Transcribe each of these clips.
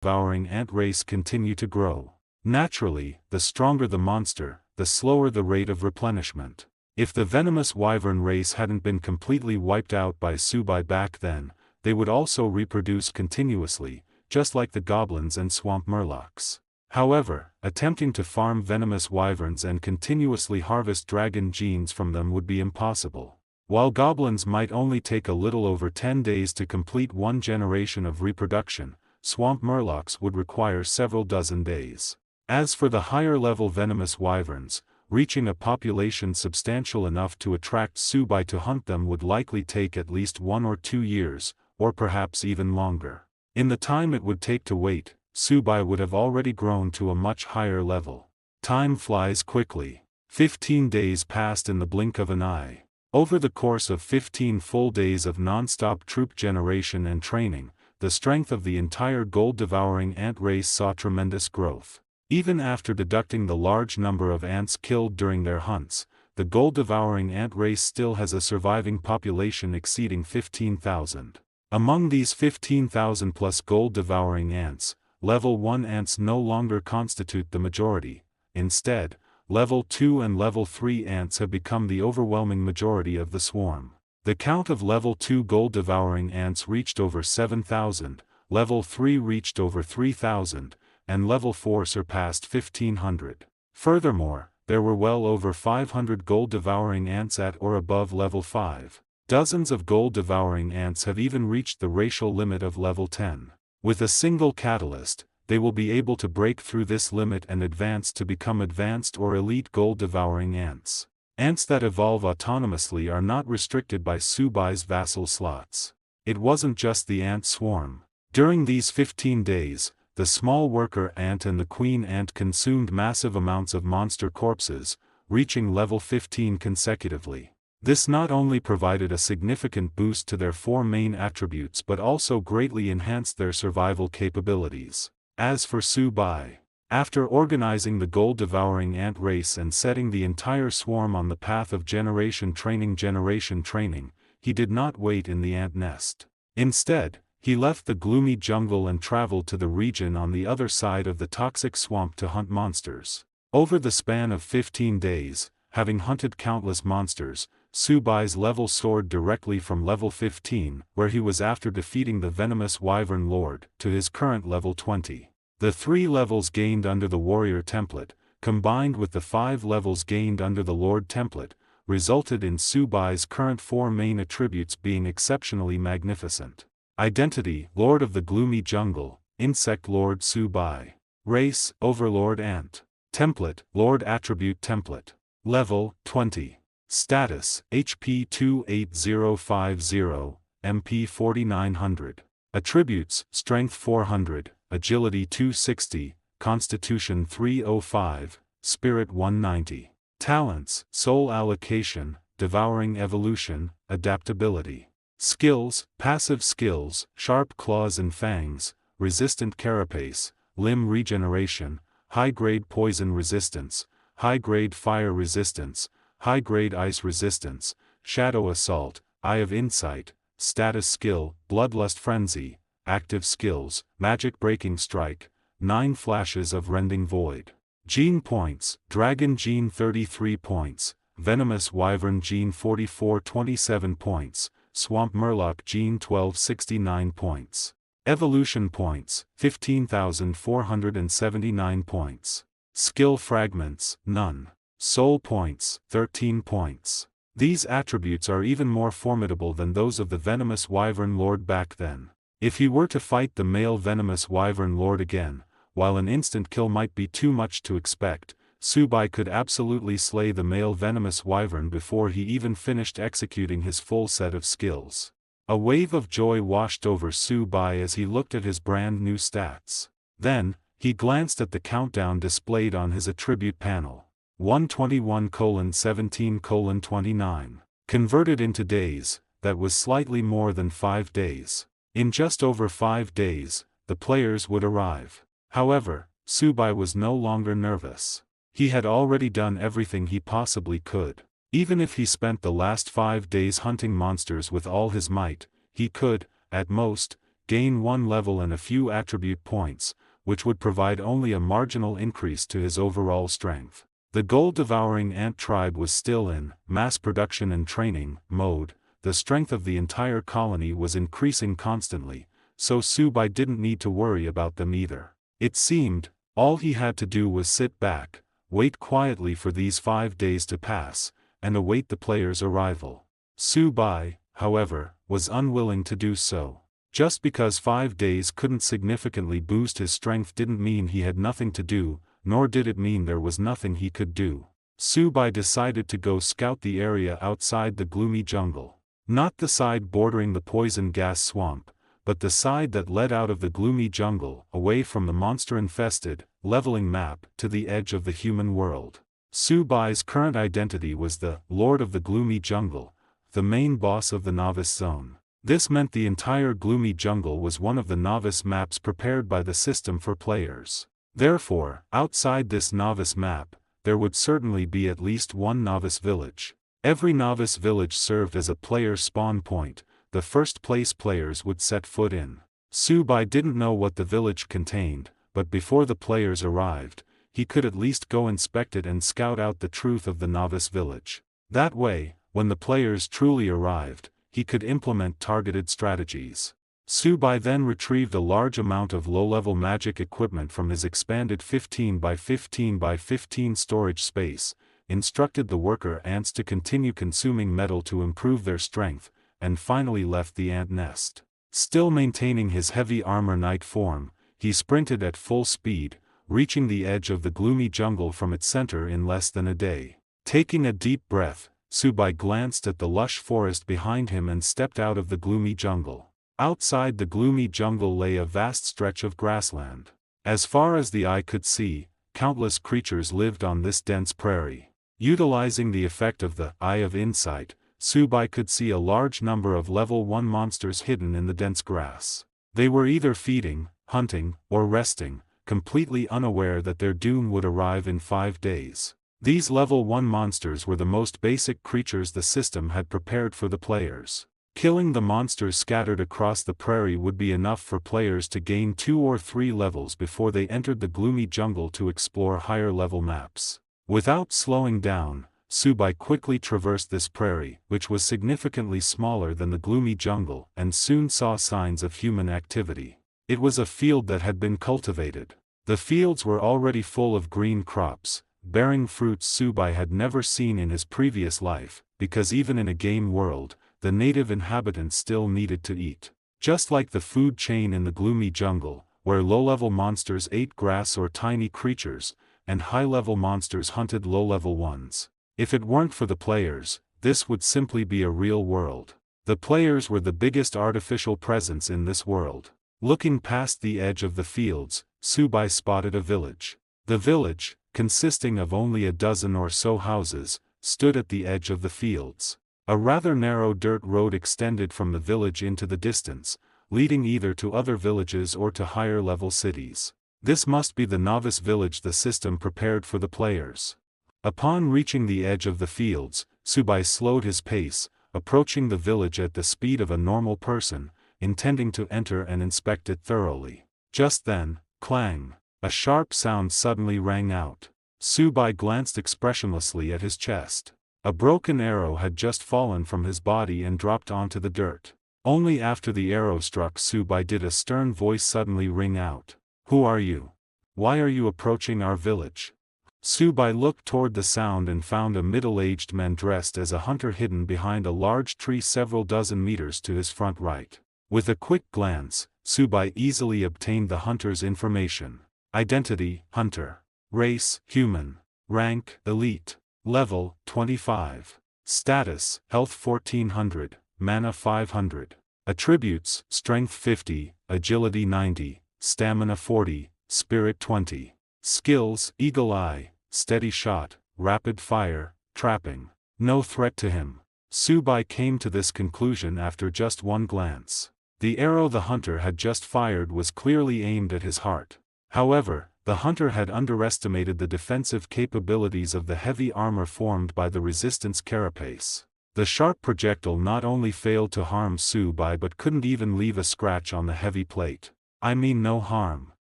devouring ant race continue to grow. Naturally, the stronger the monster, the slower the rate of replenishment. If the venomous wyvern race hadn't been completely wiped out by Subai back then, they would also reproduce continuously, just like the goblins and swamp murlocs. However, attempting to farm venomous wyverns and continuously harvest dragon genes from them would be impossible. While goblins might only take a little over 10 days to complete one generation of reproduction, swamp murlocs would require several dozen days. As for the higher-level venomous wyverns, reaching a population substantial enough to attract Subai to hunt them would likely take at least 1 or 2 years, or perhaps even longer. In the time it would take to wait, Subai would have already grown to a much higher level. Time flies quickly. 15 days passed in the blink of an eye. Over the course of 15 full days of non-stop troop generation and training, the strength of the entire gold-devouring ant race saw tremendous growth. Even after deducting the large number of ants killed during their hunts, the gold-devouring ant race still has a surviving population exceeding 15,000. Among these 15,000 plus gold-devouring ants, level 1 ants no longer constitute the majority. Instead, level 2 and level 3 ants have become the overwhelming majority of the swarm. The count of level 2 gold-devouring ants reached over 7,000, level 3 reached over 3,000, and level 4 surpassed 1,500. Furthermore, there were well over 500 gold-devouring ants at or above level 5. Dozens of gold-devouring ants have even reached the racial limit of level 10. With a single catalyst, they will be able to break through this limit and advance to become advanced or elite gold-devouring ants. Ants that evolve autonomously are not restricted by Subai's vassal slots. It wasn't just the ant swarm. During these 15 days, the small worker ant and the queen ant consumed massive amounts of monster corpses, reaching level 15 consecutively. This not only provided a significant boost to their 4 main attributes but also greatly enhanced their survival capabilities. As for Subai, after organizing the gold-devouring ant race and setting the entire swarm on the path of generation training, he did not wait in the ant nest. Instead, he left the gloomy jungle and traveled to the region on the other side of the toxic swamp to hunt monsters. Over the span of 15 days, having hunted countless monsters, Subai's level soared directly from level 15, where he was after defeating the venomous wyvern lord, to his current level 20. The 3 levels gained under the warrior template, combined with the 5 levels gained under the lord template, resulted in Subai's current 4 main attributes being exceptionally magnificent. Identity: Lord of the Gloomy Jungle, Insect Lord Subai. Race: Overlord Ant. Template: Lord Attribute Template. Level: 20. Status: HP 28050, MP 4900. Attributes: Strength 400, Agility 260, Constitution 305, Spirit 190. Talents: Soul Allocation, Devouring Evolution, Adaptability. Skills: Passive skills, Sharp Claws and Fangs, Resistant Carapace, Limb Regeneration, High-grade Poison Resistance, High-grade Fire Resistance, High-grade Ice Resistance, Shadow Assault, Eye of Insight. Status skill: Bloodlust Frenzy. Active skills: Magic Breaking Strike, 9 Flashes of Rending Void. Gene points: Dragon Gene 33 points, Venomous Wyvern Gene 4427 points, Swamp Murloc Gene 1269 points. Evolution points: 15,479 points. Skill fragments: none. Soul points: 13 points. These attributes are even more formidable than those of the venomous wyvern lord back then. If he were to fight the male venomous wyvern lord again, while an instant kill might be too much to expect, Subai could absolutely slay the male venomous wyvern before he even finished executing his full set of skills. A wave of joy washed over Subai as he looked at his brand new stats. Then, he glanced at the countdown displayed on his attribute panel. 121:17:29. Converted into days, that was slightly more than 5 days. In just over 5 days, the players would arrive. However, Subai was no longer nervous. He had already done everything he possibly could. Even if he spent the last 5 days hunting monsters with all his might, he could, at most, gain 1 level and a few attribute points, which would provide only a marginal increase to his overall strength. The gold-devouring ant tribe was still in mass production and training mode. The strength of the entire colony was increasing constantly, so Subai didn't need to worry about them either. It seemed, all he had to do was sit back, wait quietly for these 5 days to pass, and await the players' arrival. Subai, however, was unwilling to do so. Just because 5 days couldn't significantly boost his strength didn't mean he had nothing to do, nor did it mean there was nothing he could do. Subai decided to go scout the area outside the gloomy jungle. Not the side bordering the poison gas swamp, but the side that led out of the gloomy jungle, away from the monster-infested, leveling map, to the edge of the human world. Subai's current identity was the Lord of the Gloomy Jungle, the main boss of the Novice Zone. This meant the entire gloomy jungle was one of the novice maps prepared by the system for players. Therefore, outside this novice map, there would certainly be at least one novice village. Every novice village served as a player spawn point, the first place players would set foot in. Subai didn't know what the village contained, but before the players arrived, he could at least go inspect it and scout out the truth of the novice village. That way, when the players truly arrived, he could implement targeted strategies. Subai then retrieved a large amount of low-level magic equipment from his expanded 15 by 15 by 15 storage space, instructed the worker ants to continue consuming metal to improve their strength, and finally left the ant nest. Still maintaining his heavy armor knight form, he sprinted at full speed, reaching the edge of the gloomy jungle from its center in less than a day. Taking a deep breath, Subai glanced at the lush forest behind him and stepped out of the gloomy jungle. Outside the gloomy jungle lay a vast stretch of grassland. As far as the eye could see, countless creatures lived on this dense prairie. Utilizing the effect of the Eye of Insight, Subai could see a large number of level 1 monsters hidden in the dense grass. They were either feeding, hunting, or resting, completely unaware that their doom would arrive in 5 days. These level 1 monsters were the most basic creatures the system had prepared for the players. Killing the monsters scattered across the prairie would be enough for players to gain 2 or 3 levels before they entered the gloomy jungle to explore higher level maps. Without slowing down, Subai quickly traversed this prairie, which was significantly smaller than the gloomy jungle, and soon saw signs of human activity. It was a field that had been cultivated. The fields were already full of green crops, bearing fruits Subai had never seen in his previous life, because even in a game world, the native inhabitants still needed to eat. Just like the food chain in the gloomy jungle, where low-level monsters ate grass or tiny creatures, and high-level monsters hunted low-level ones. If it weren't for the players, this would simply be a real world. The players were the biggest artificial presence in this world. Looking past the edge of the fields, Subai spotted a village. The village, consisting of only a dozen or so houses, stood at the edge of the fields. A rather narrow dirt road extended from the village into the distance, leading either to other villages or to higher-level cities. This must be the novice village the system prepared for the players. Upon reaching the edge of the fields, Subai slowed his pace, approaching the village at the speed of a normal person, intending to enter and inspect it thoroughly. Just then, clang! A sharp sound suddenly rang out. Subai glanced expressionlessly at his chest. A broken arrow had just fallen from his body and dropped onto the dirt. Only after the arrow struck Subai did a stern voice suddenly ring out. "Who are you? Why are you approaching our village?" Subai looked toward the sound and found a middle-aged man dressed as a hunter hidden behind a large tree several dozen meters to his front right. With a quick glance, Subai easily obtained the hunter's information. Identity, hunter. Race, human. Rank, elite. Level, 25. Status, health 1400, mana 500. Attributes, strength 50, agility 90, stamina 40, spirit 20. Skills, eagle eye, steady shot, rapid fire, trapping. No threat to him. Subai came to this conclusion after just one glance. The arrow the hunter had just fired was clearly aimed at his heart. However, the hunter had underestimated the defensive capabilities of the heavy armor formed by the resistance carapace. The sharp projectile not only failed to harm Su Bai but couldn't even leave a scratch on the heavy plate. I mean no harm.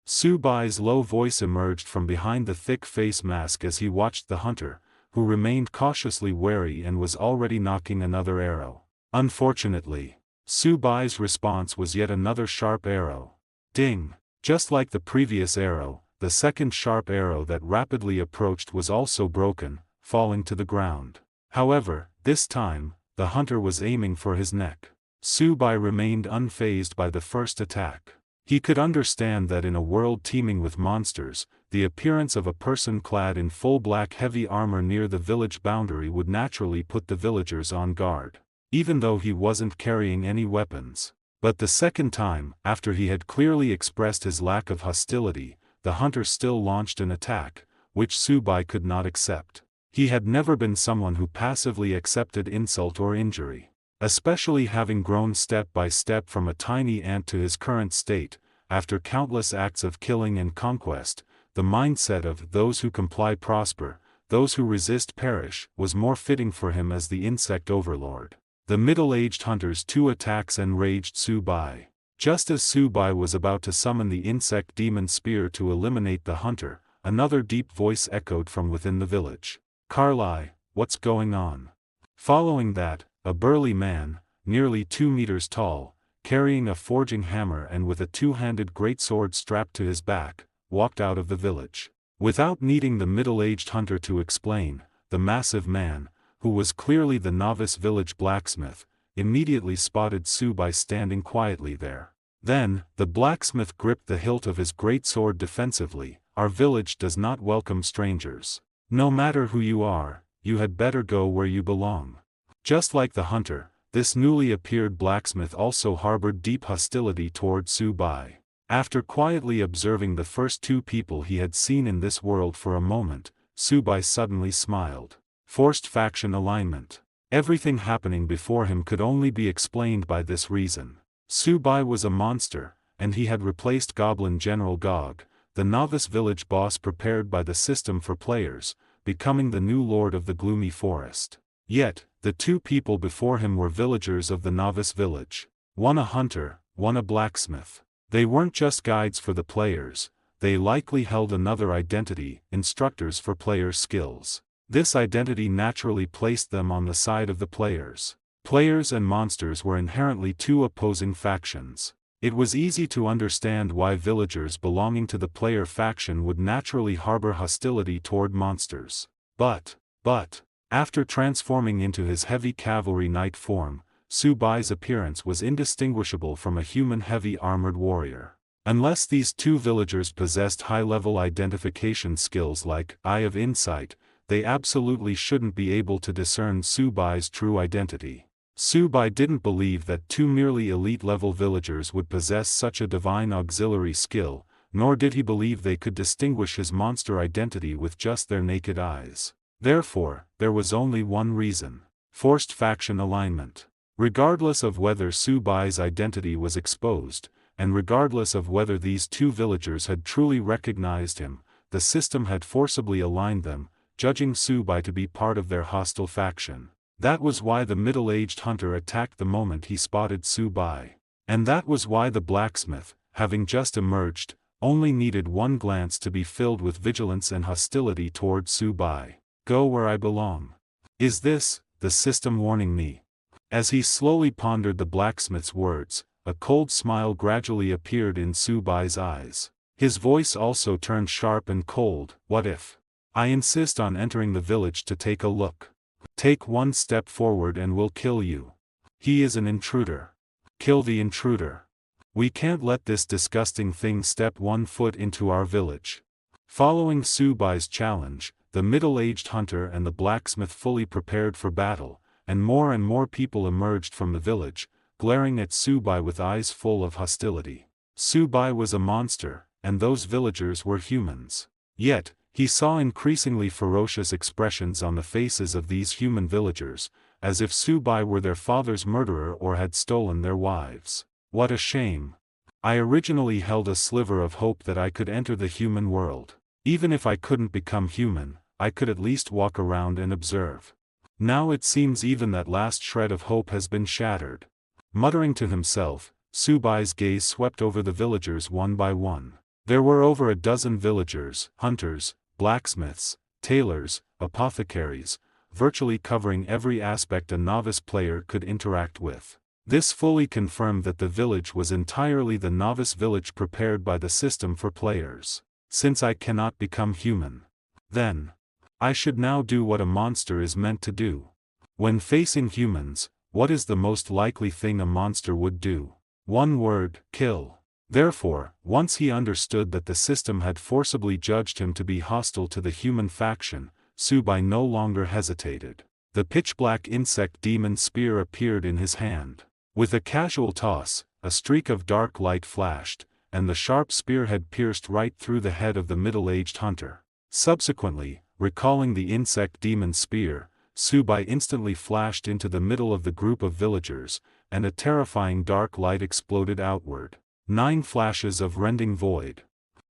Su Bai's low voice emerged from behind the thick face mask as he watched the hunter, who remained cautiously wary and was already nocking another arrow. Unfortunately, Su Bai's response was yet another sharp arrow. Ding! Just like the previous arrow, the second sharp arrow that rapidly approached was also broken, falling to the ground. However, this time, the hunter was aiming for his neck. Su Bai remained unfazed by the first attack. He could understand that in a world teeming with monsters, the appearance of a person clad in full black heavy armor near the village boundary would naturally put the villagers on guard, even though he wasn't carrying any weapons. But the second time, after he had clearly expressed his lack of hostility, the hunter still launched an attack, which Su Bai could not accept. He had never been someone who passively accepted insult or injury. Especially having grown step by step from a tiny ant to his current state, after countless acts of killing and conquest, the mindset of "those who comply prosper, those who resist perish" was more fitting for him as the insect overlord. The middle-aged hunter's two attacks enraged Su Bai. Just as Su Bai was about to summon the insect demon spear to eliminate the hunter, another deep voice echoed from within the village. "Carly, what's going on?" Following that, a burly man, nearly 2 meters tall, carrying a forging hammer and with a two-handed greatsword strapped to his back, walked out of the village. Without needing the middle-aged hunter to explain, the massive man, who was clearly the novice village blacksmith, immediately spotted Su Bai standing quietly there. Then, the blacksmith gripped the hilt of his greatsword defensively. "Our village does not welcome strangers. No matter who you are, you had better go where you belong." Just like the hunter, this newly appeared blacksmith also harbored deep hostility toward Su Bai. After quietly observing the first two people he had seen in this world for a moment, Su Bai suddenly smiled. Forced faction alignment. Everything happening before him could only be explained by this reason. Su Bai was a monster, and he had replaced Goblin General Gog, the novice village boss prepared by the system for players, becoming the new lord of the gloomy forest. Yet, the two people before him were villagers of the novice village. One a hunter, one a blacksmith. They weren't just guides for the players, they likely held another identity, instructors for player skills. This identity naturally placed them on the side of the players. Players and monsters were inherently two opposing factions. It was easy to understand why villagers belonging to the player faction would naturally harbor hostility toward monsters. But, after transforming into his heavy cavalry knight form, Su Bai's appearance was indistinguishable from a human heavy armored warrior. Unless these two villagers possessed high-level identification skills like Eye of Insight, they absolutely shouldn't be able to discern Su Bai's true identity. Su Bai didn't believe that two merely elite-level villagers would possess such a divine auxiliary skill, nor did he believe they could distinguish his monster identity with just their naked eyes. Therefore, there was only one reason: forced faction alignment. Regardless of whether Su Bai's identity was exposed, and regardless of whether these two villagers had truly recognized him, the system had forcibly aligned them, judging Su Bai to be part of their hostile faction. That was why the middle-aged hunter attacked the moment he spotted Su Bai. And that was why the blacksmith, having just emerged, only needed one glance to be filled with vigilance and hostility toward Su Bai. "Go where I belong. Is this the system warning me?" As he slowly pondered the blacksmith's words, a cold smile gradually appeared in Su Bai's eyes. His voice also turned sharp and cold. "What if I insist on entering the village to take a look? Take one step forward and we'll kill you. He is an intruder. Kill the intruder. We can't let this disgusting thing step 1 foot into our village." Following Su Bai's challenge, the middle-aged hunter and the blacksmith fully prepared for battle, and more people emerged from the village, glaring at Su Bai with eyes full of hostility. Su Bai was a monster, and those villagers were humans. Yet, he saw increasingly ferocious expressions on the faces of these human villagers, as if Su Bai were their father's murderer or had stolen their wives. What a shame. I originally held a sliver of hope that I could enter the human world. Even if I couldn't become human, I could at least walk around and observe. Now it seems even that last shred of hope has been shattered. Muttering to himself, Subai's gaze swept over the villagers one by one. There were over a dozen villagers, hunters, blacksmiths, tailors, apothecaries, virtually covering every aspect a novice player could interact with. This fully confirmed that the village was entirely the novice village prepared by the system for players. Since I cannot become human, then I should now do what a monster is meant to do. When facing humans, what is the most likely thing a monster would do? One word: kill. Therefore, once he understood that the system had forcibly judged him to be hostile to the human faction, Subai no longer hesitated. The pitch-black insect demon spear appeared in his hand. With a casual toss, a streak of dark light flashed, and the sharp spear had pierced right through the head of the middle-aged hunter. Subsequently, recalling the insect demon spear, Subai instantly flashed into the middle of the group of villagers, and a terrifying dark light exploded outward. 9 flashes of rending void.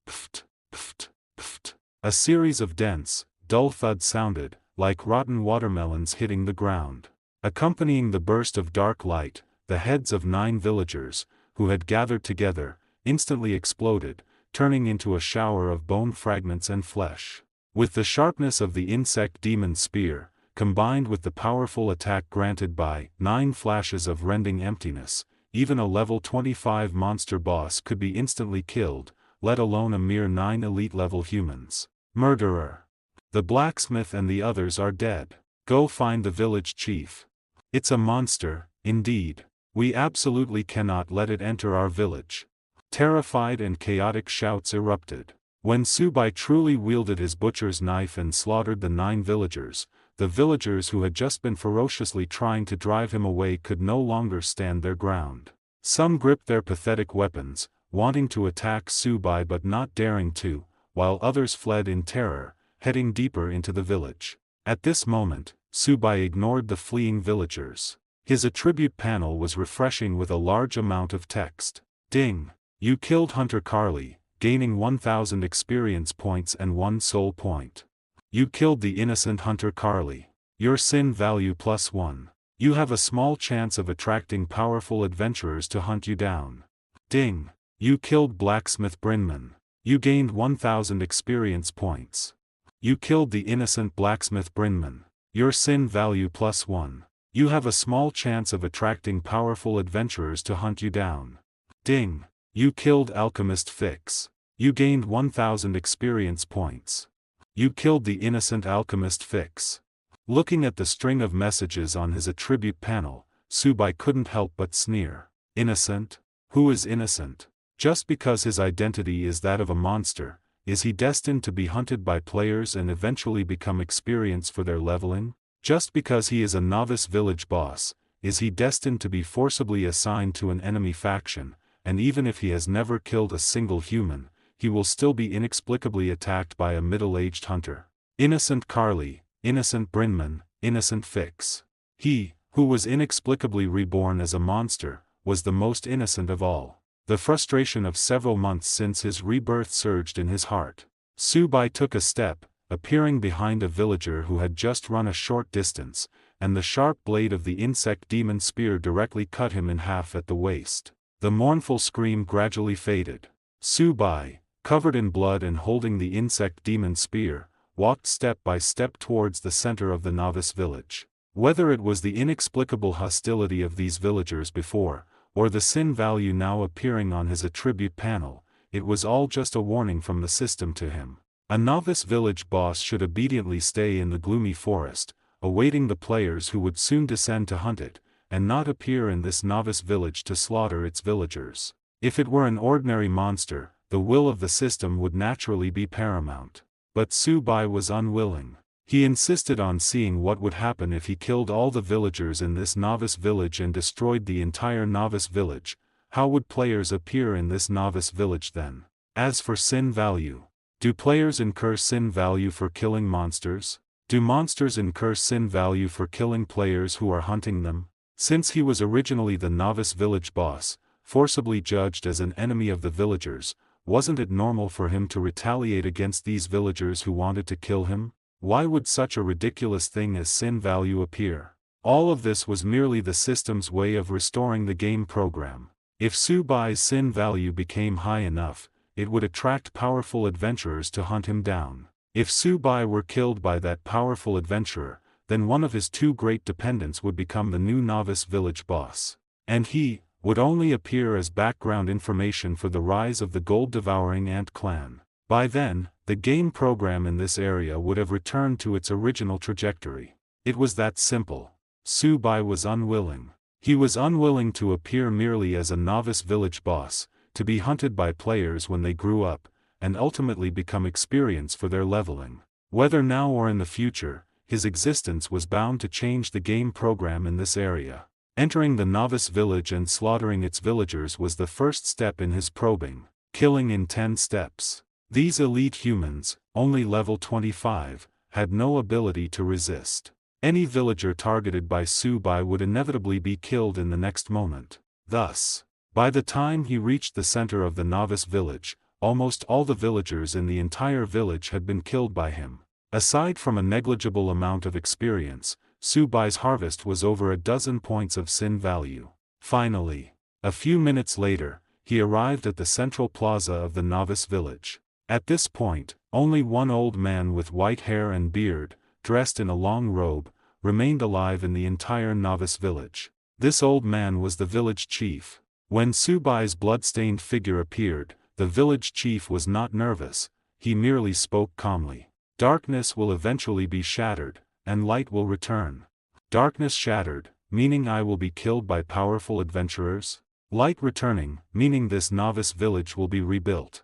Pft, pft, pft. A series of dense, dull thuds sounded, like rotten watermelons hitting the ground. Accompanying the burst of dark light, the heads of 9 villagers, who had gathered together, instantly exploded, turning into a shower of bone fragments and flesh. With the sharpness of the insect demon spear, combined with the powerful attack granted by 9 flashes of rending emptiness, even a level 25 monster boss could be instantly killed, let alone a mere 9 elite-level humans. Murderer. The blacksmith and the others are dead. Go find the village chief. It's a monster, indeed. We absolutely cannot let it enter our village. Terrified and chaotic shouts erupted. When Subai truly wielded his butcher's knife and slaughtered the 9 villagers, the villagers who had just been ferociously trying to drive him away could no longer stand their ground. Some gripped their pathetic weapons, wanting to attack Subai but not daring to, while others fled in terror, heading deeper into the village. At this moment, Subai ignored the fleeing villagers. His attribute panel was refreshing with a large amount of text. Ding! You killed Hunter Carly, gaining 1000 experience points and 1 soul point. You killed the innocent Hunter Carly. Your sin value +1. You have a small chance of attracting powerful adventurers to hunt you down. Ding! You killed Blacksmith Brinman. You gained 1000 experience points. You killed the innocent Blacksmith Brinman. Your sin value +1. You have a small chance of attracting powerful adventurers to hunt you down. Ding! You killed Alchemist Fix. You gained 1000 experience points. You killed the innocent Alchemist Fix. Looking at the string of messages on his attribute panel, Subai couldn't help but sneer. Innocent? Who is innocent? Just because his identity is that of a monster, is he destined to be hunted by players and eventually become experience for their leveling? Just because he is a novice village boss, is he destined to be forcibly assigned to an enemy faction, and even if he has never killed a single human, he will still be inexplicably attacked by a middle-aged hunter? Innocent Carly, innocent Brinman, innocent Fix. He, who was inexplicably reborn as a monster, was the most innocent of all. The frustration of several months since his rebirth surged in his heart. Subai took a step, appearing behind a villager who had just run a short distance, and the sharp blade of the insect demon spear directly cut him in half at the waist. The mournful scream gradually faded. Subai, covered in blood and holding the insect demon spear, walked step by step towards the center of the novice village. Whether it was the inexplicable hostility of these villagers before, or the sin value now appearing on his attribute panel, it was all just a warning from the system to him. A novice village boss should obediently stay in the gloomy forest, awaiting the players who would soon descend to hunt it, and not appear in this novice village to slaughter its villagers. If it were an ordinary monster, the will of the system would naturally be paramount. But Subai was unwilling. He insisted on seeing what would happen if he killed all the villagers in this novice village and destroyed the entire novice village. How would players appear in this novice village then? As for sin value, do players incur sin value for killing monsters? Do monsters incur sin value for killing players who are hunting them? Since he was originally the novice village boss, forcibly judged as an enemy of the villagers, wasn't it normal for him to retaliate against these villagers who wanted to kill him? Why would such a ridiculous thing as sin value appear? All of this was merely the system's way of restoring the game program. If Su Bai's sin value became high enough, it would attract powerful adventurers to hunt him down. If Su Bai were killed by that powerful adventurer, then one of his two great dependents would become the new novice village boss. And he would only appear as background information for the rise of the gold-devouring ant clan. By then, the game program in this area would have returned to its original trajectory. It was that simple. Su Bai was unwilling. He was unwilling to appear merely as a novice village boss, to be hunted by players when they grew up, and ultimately become experienced for their leveling. Whether now or in the future, his existence was bound to change the game program in this area. Entering the novice village and slaughtering its villagers was the first step in his probing, killing in 10 steps. These elite humans, only level 25, had no ability to resist. Any villager targeted by Su Bai would inevitably be killed in the next moment. Thus, by the time he reached the center of the novice village, almost all the villagers in the entire village had been killed by him. Aside from a negligible amount of experience, Su Bai's harvest was over a dozen points of sin value. Finally, a few minutes later, he arrived at the central plaza of the novice village. At this point, only one old man with white hair and beard, dressed in a long robe, remained alive in the entire novice village. This old man was the village chief. When Su Bai's blood-stained figure appeared, the village chief was not nervous, he merely spoke calmly. Darkness will eventually be shattered, and light will return. Darkness shattered, meaning I will be killed by powerful adventurers. Light returning, meaning this novice village will be rebuilt.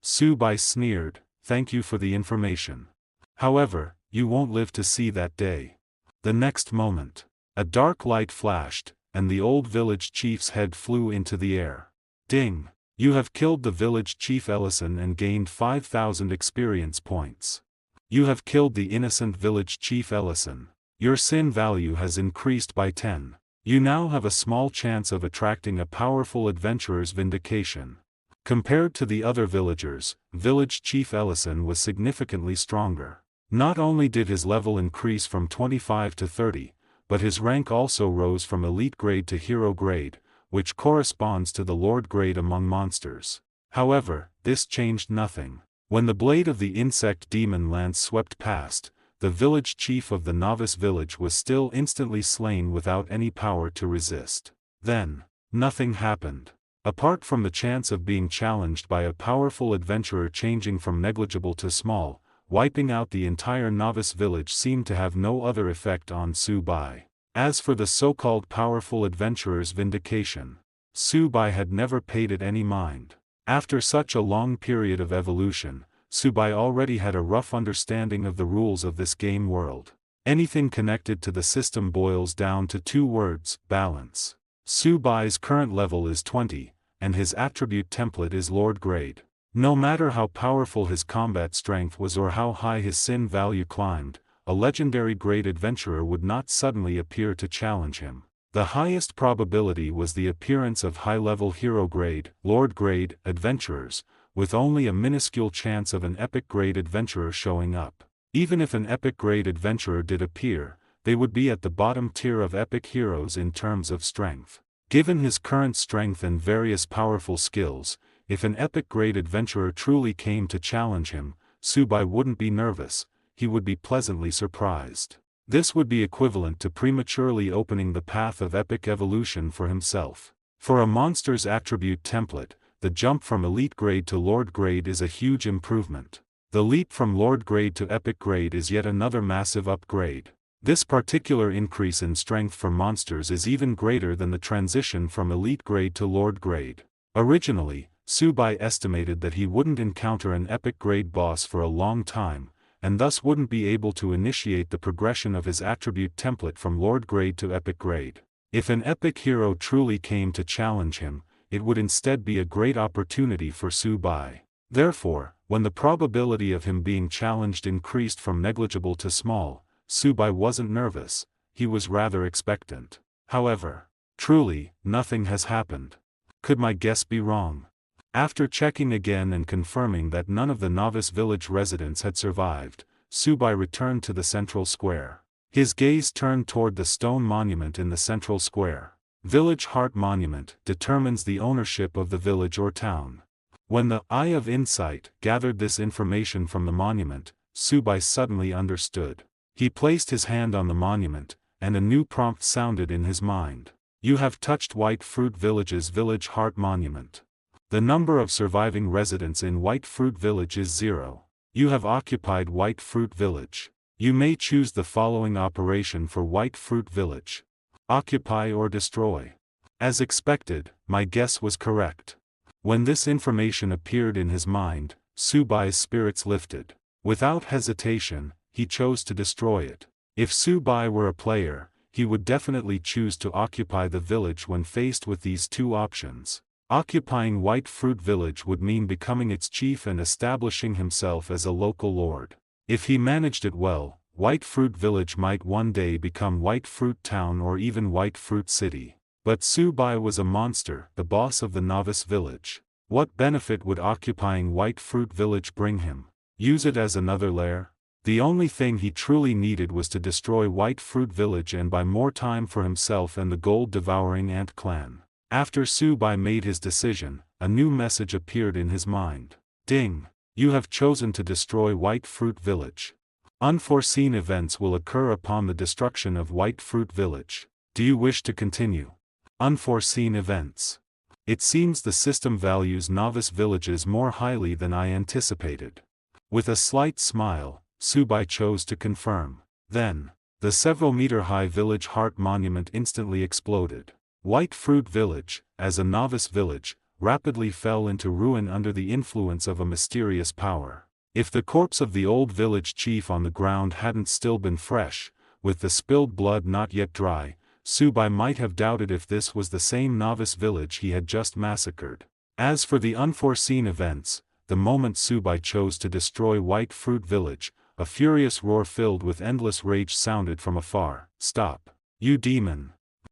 Su Bai sneered, thank you for the information. However, you won't live to see that day. The next moment, a dark light flashed, and the old village chief's head flew into the air. Ding! You have killed the village chief Ellison and gained 5,000 experience points. You have killed the innocent village chief Ellison. Your sin value has increased by 10. You now have a small chance of attracting a powerful adventurer's vindication. Compared to the other villagers, village chief Ellison was significantly stronger. Not only did his level increase from 25 to 30, but his rank also rose from elite grade to hero grade, which corresponds to the lord grade among monsters. However, this changed nothing. When the blade of the insect demon lance swept past, the village chief of the novice village was still instantly slain without any power to resist. Then, nothing happened. Apart from the chance of being challenged by a powerful adventurer changing from negligible to small, wiping out the entire novice village seemed to have no other effect on Su Bai. As for the so-called powerful adventurer's vindication, Su Bai had never paid it any mind. After such a long period of evolution, Su Bai already had a rough understanding of the rules of this game world. Anything connected to the system boils down to two words: balance. Su Bai's current level is 20, and his attribute template is Lord grade. No matter how powerful his combat strength was or how high his sin value climbed, a legendary grade adventurer would not suddenly appear to challenge him. The highest probability was the appearance of high-level hero grade, Lord grade, adventurers, with only a minuscule chance of an epic grade adventurer showing up. Even if an epic grade adventurer did appear, they would be at the bottom tier of epic heroes in terms of strength. Given his current strength and various powerful skills, if an epic grade adventurer truly came to challenge him, Su Bai wouldn't be nervous, he would be pleasantly surprised. This would be equivalent to prematurely opening the path of epic evolution for himself. For a monster's attribute template, the jump from elite grade to lord grade is a huge improvement. The leap from lord grade to epic grade is yet another massive upgrade. This particular increase in strength for monsters is even greater than the transition from elite grade to lord grade. Originally, Su Bai estimated that he wouldn't encounter an epic grade boss for a long time, and thus wouldn't be able to initiate the progression of his attribute template from lord grade to epic grade. If an epic hero truly came to challenge him, it would instead be a great opportunity for Su Bai. Therefore, when the probability of him being challenged increased from negligible to small, Su Bai wasn't nervous, he was rather expectant. However, truly, nothing has happened. Could my guess be wrong? After checking again and confirming that none of the novice village residents had survived, Subai returned to the central square. His gaze turned toward the stone monument in the central square. Village Heart Monument determines the ownership of the village or town. When the Eye of Insight gathered this information from the monument, Subai suddenly understood. He placed his hand on the monument, and a new prompt sounded in his mind. You have touched White Fruit Village's Village Heart Monument. The number of surviving residents in White Fruit Village is 0. You have occupied White Fruit Village. You may choose the following operation for White Fruit Village. Occupy or destroy. As expected, my guess was correct. When this information appeared in his mind, Subai's spirits lifted. Without hesitation, he chose to destroy it. If Subai were a player, he would definitely choose to occupy the village when faced with these two options. Occupying White Fruit Village would mean becoming its chief and establishing himself as a local lord. If he managed it well, White Fruit Village might one day become White Fruit Town or even White Fruit City. But Subai was a monster, the boss of the novice village. What benefit would occupying White Fruit Village bring him? Use it as another lair? The only thing he truly needed was to destroy White Fruit Village and buy more time for himself and the gold-devouring ant clan. After Subai made his decision, a new message appeared in his mind. Ding! You have chosen to destroy White Fruit Village. Unforeseen events will occur upon the destruction of White Fruit Village. Do you wish to continue? Unforeseen events. It seems the system values novice villages more highly than I anticipated. With a slight smile, Subai chose to confirm. Then, the several-meter-high Village Heart Monument instantly exploded. White Fruit Village, as a novice village, rapidly fell into ruin under the influence of a mysterious power. If the corpse of the old village chief on the ground hadn't still been fresh, with the spilled blood not yet dry, Subai might have doubted if this was the same novice village he had just massacred. As for the unforeseen events, the moment Subai chose to destroy White Fruit Village, a furious roar filled with endless rage sounded from afar. Stop! You demon!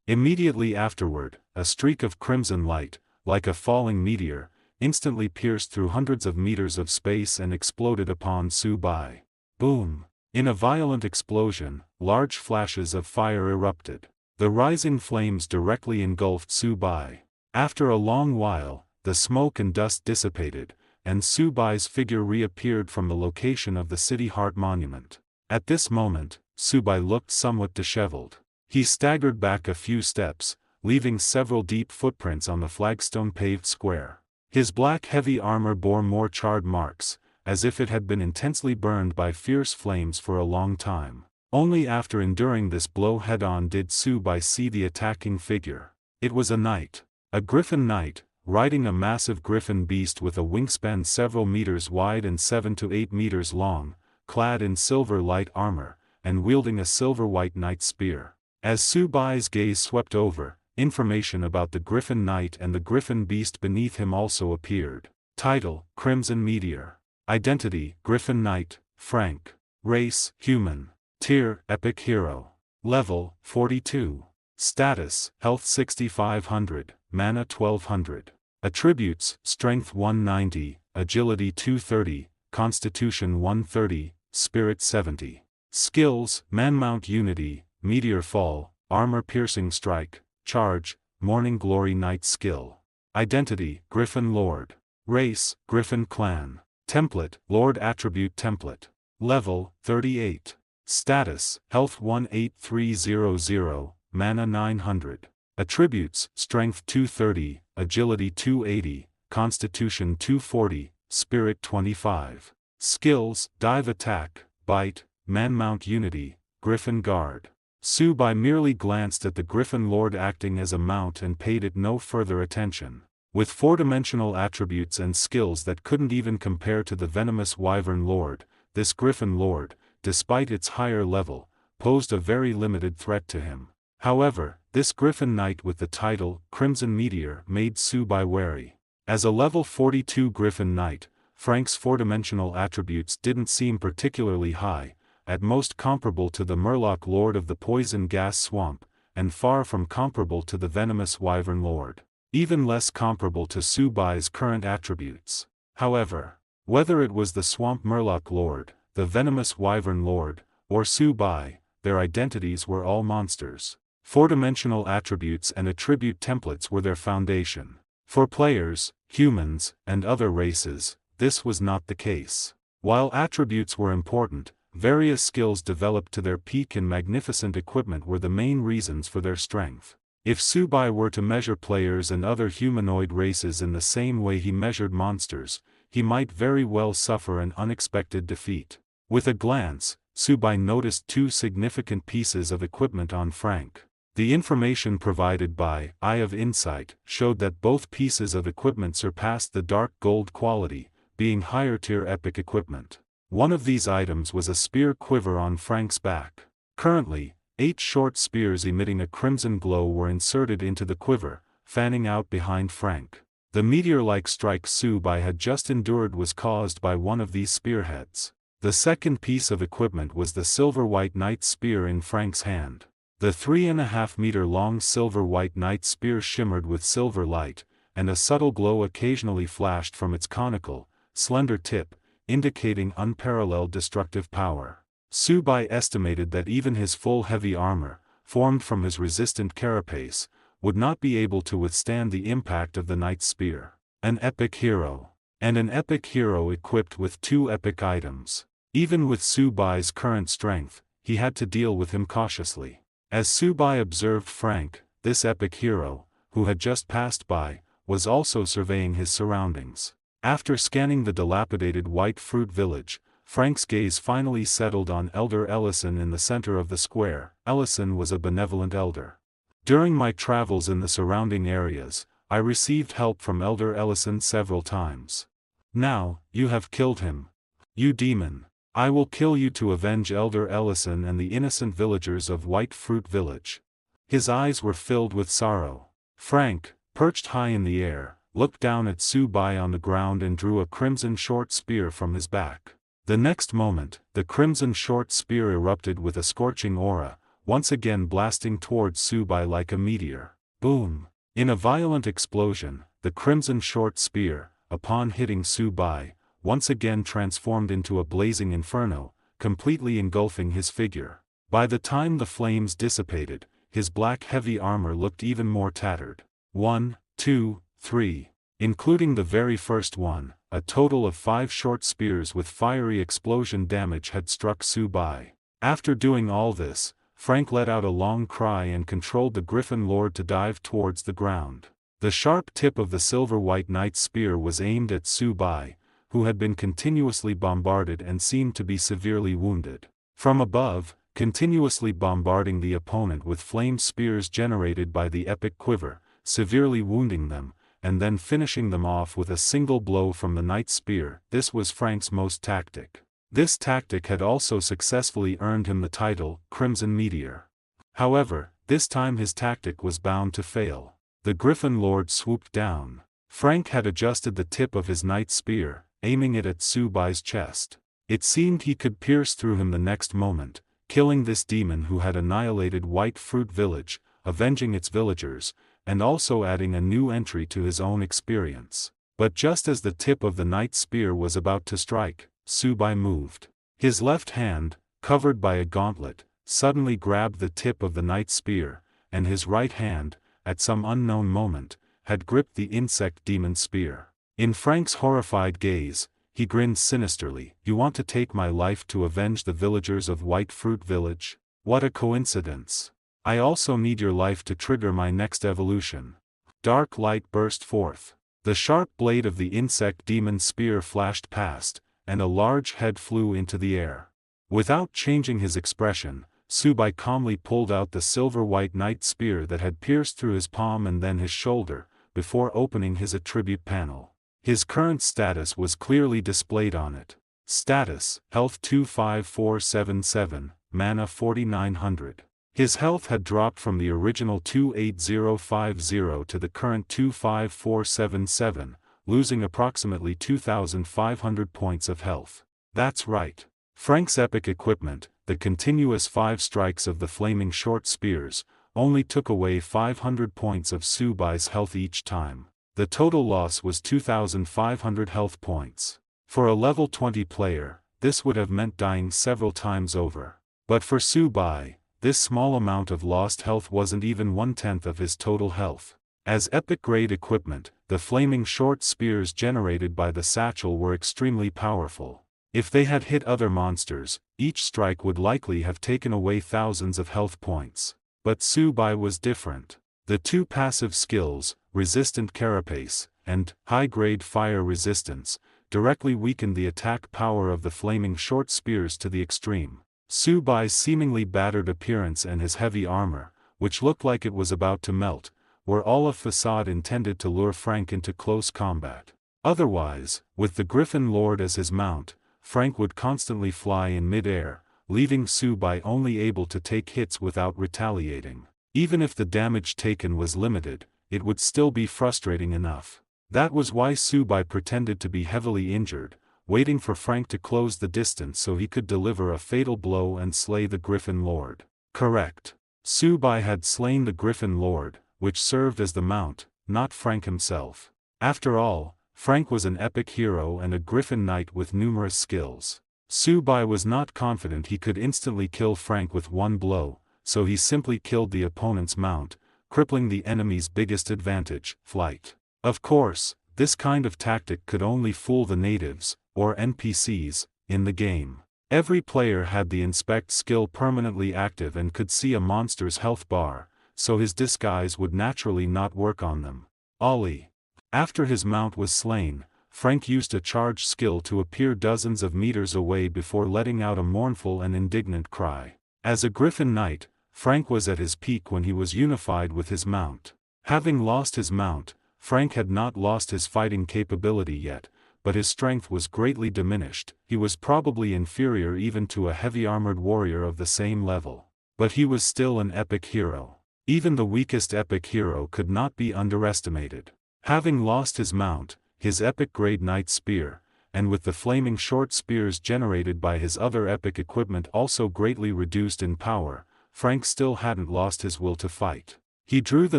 Immediately afterward, a streak of crimson light, like a falling meteor, instantly pierced through hundreds of meters of space and exploded upon Subai. Boom! In a violent explosion, large flashes of fire erupted. The rising flames directly engulfed Subai. After a long while, the smoke and dust dissipated, and Subai's figure reappeared from the location of the City Heart Monument. At this moment, Subai looked somewhat disheveled. He staggered back a few steps, leaving several deep footprints on the flagstone-paved square. His black heavy armor bore more charred marks, as if it had been intensely burned by fierce flames for a long time. Only after enduring this blow head-on did Subai see the attacking figure. It was a knight. A griffin knight, riding a massive griffin beast with a wingspan several meters wide and 7 to 8 meters long, clad in silver light armor, and wielding a silver-white knight spear. As Subai's gaze swept over, information about the griffin knight and the griffin beast beneath him also appeared. Title: Crimson Meteor. Identity: Griffin Knight, Frank. Race: Human. Tier: Epic Hero. Level: 42. Status: Health 6500, Mana 1200. Attributes: Strength 190, Agility 230, Constitution 130, Spirit 70. Skills: Man-Mount Unity, Meteor Fall, Armor Piercing Strike, Charge, Morning Glory Knight Skill. Identity: Griffin Lord. Race: Griffin Clan. Template: Lord Attribute Template. Level: 38. Status: Health 18300, Mana 900. Attributes: Strength 230, Agility 280, Constitution 240, Spirit 25. Skills: Dive Attack, Bite, Man-Mount Unity, Griffin Guard. Subai merely glanced at the Griffin Lord acting as a mount and paid it no further attention. With four-dimensional attributes and skills that couldn't even compare to the venomous Wyvern Lord, this Griffin Lord, despite its higher level, posed a very limited threat to him. However, this Griffin Knight with the title, Crimson Meteor, made Subai wary. As a level 42 Griffin Knight, Frank's four-dimensional attributes didn't seem particularly high, at most comparable to the Murloc Lord of the Poison Gas Swamp, and far from comparable to the venomous Wyvern Lord. Even less comparable to Subai's current attributes. However, whether it was the Swamp Murloc Lord, the venomous Wyvern Lord, or Su Bai, their identities were all monsters. Four-dimensional attributes and attribute templates were their foundation. For players, humans, and other races, this was not the case. While attributes were important, various skills developed to their peak and magnificent equipment were the main reasons for their strength. If Su Bai were to measure players and other humanoid races in the same way he measured monsters, he might very well suffer an unexpected defeat. With a glance, Su Bai noticed two significant pieces of equipment on Frank. The information provided by Eye of Insight showed that both pieces of equipment surpassed the dark gold quality, being higher-tier epic equipment. One of these items was a spear quiver on Frank's back. Currently, 8 short spears emitting a crimson glow were inserted into the quiver, fanning out behind Frank. The meteor-like strike Su Bai had just endured was caused by one of these spearheads. The second piece of equipment was the silver-white knight spear in Frank's hand. The 3.5-meter-long silver-white knight spear shimmered with silver light, and a subtle glow occasionally flashed from its conical, slender tip, indicating unparalleled destructive power. Su Bai estimated that even his full heavy armor, formed from his resistant carapace, would not be able to withstand the impact of the knight's spear. An epic hero. And an epic hero equipped with 2 epic items. Even with Su Bai's current strength, he had to deal with him cautiously. As Su Bai observed Frank, this epic hero, who had just passed by, was also surveying his surroundings. After scanning the dilapidated white fruit village, Frank's gaze finally settled on Elder Ellison in the center of the square. Ellison was a benevolent elder. During my travels in the surrounding areas, I received help from Elder Ellison several times. Now, you have killed him. You demon. I will kill you to avenge Elder Ellison and the innocent villagers of White Fruit Village. His eyes were filled with sorrow. Frank, perched high in the air, looked down at Su Bai on the ground and drew a crimson short spear from his back. The next moment, the crimson short spear erupted with a scorching aura, once again blasting towards Su Bai like a meteor. Boom! In a violent explosion, the crimson short spear, upon hitting Su Bai, once again transformed into a blazing inferno, completely engulfing his figure. By the time the flames dissipated, his black heavy armor looked even more tattered. 1, 2, 3. Including the very first one, a total of 5 short spears with fiery explosion damage had struck Su Bai. After doing all this, Frank let out a long cry and controlled the Griffin Lord to dive towards the ground. The sharp tip of the silver-white knight's spear was aimed at Su Bai, who had been continuously bombarded and seemed to be severely wounded. From above, continuously bombarding the opponent with flame spears generated by the epic quiver, severely wounding them, and then finishing them off with a single blow from the knight's spear. This was Frank's most tactic. This tactic had also successfully earned him the title, Crimson Meteor. However, this time his tactic was bound to fail. The Griffin Lord swooped down. Frank had adjusted the tip of his knight's spear, aiming it at Su Bai's chest. It seemed he could pierce through him the next moment, killing this demon who had annihilated White Fruit Village, avenging its villagers, and also adding a new entry to his own experience. But just as the tip of the knight's spear was about to strike, Su Bai moved. His left hand, covered by a gauntlet, suddenly grabbed the tip of the knight's spear, and his right hand, at some unknown moment, had gripped the insect demon spear. In Frank's horrified gaze, he grinned sinisterly. You want to take my life to avenge the villagers of White Fruit Village? What a coincidence. I also need your life to trigger my next evolution. Dark light burst forth. The sharp blade of the insect demon spear flashed past, and a large head flew into the air. Without changing his expression, Su Bai calmly pulled out the silver-white knight spear that had pierced through his palm and then his shoulder, before opening his attribute panel. His current status was clearly displayed on it. Status, Health 25477, Mana 4900. His health had dropped from the original 28050 to the current 25477, losing approximately 2,500 points of health. That's right. Frank's epic equipment, the continuous 5 strikes of the flaming short spears, only took away 500 points of Su Bai's health each time. The total loss was 2,500 health points. For a level 20 player, this would have meant dying several times over. But for Su Bai, this small amount of lost health wasn't even 1/10 of his total health. As epic-grade equipment, the flaming short spears generated by the satchel were extremely powerful. If they had hit other monsters, each strike would likely have taken away thousands of health points. But Su Bai was different. The two passive skills, Resistant Carapace, and High-Grade Fire Resistance, directly weakened the attack power of the flaming short spears to the extreme. Su Bai's seemingly battered appearance and his heavy armor, which looked like it was about to melt, were all a facade intended to lure Frank into close combat. Otherwise, with the Griffin Lord as his mount, Frank would constantly fly in mid-air, leaving Su Bai only able to take hits without retaliating. Even if the damage taken was limited, it would still be frustrating enough. That was why Su Bai pretended to be heavily injured, waiting for Frank to close the distance so he could deliver a fatal blow and slay the Griffin Lord. Correct. Su Bai had slain the Griffin Lord, which served as the mount, not Frank himself. After all, Frank was an epic hero and a Griffin Knight with numerous skills. Su Bai was not confident he could instantly kill Frank with one blow, so he simply killed the opponent's mount, crippling the enemy's biggest advantage, flight. Of course, this kind of tactic could only fool the natives, or NPCs, in the game. Every player had the inspect skill permanently active and could see a monster's health bar, so his disguise would naturally not work on them. Ollie. After his mount was slain, Frank used a charge skill to appear dozens of meters away before letting out a mournful and indignant cry. As a Griffin Knight, Frank was at his peak when he was unified with his mount. Having lost his mount, Frank had not lost his fighting capability yet, but his strength was greatly diminished. He was probably inferior even to a heavy-armored warrior of the same level. But he was still an epic hero. Even the weakest epic hero could not be underestimated. Having lost his mount, his epic-grade knight spear, and with the flaming short spears generated by his other epic equipment also greatly reduced in power, Frank still hadn't lost his will to fight. He drew the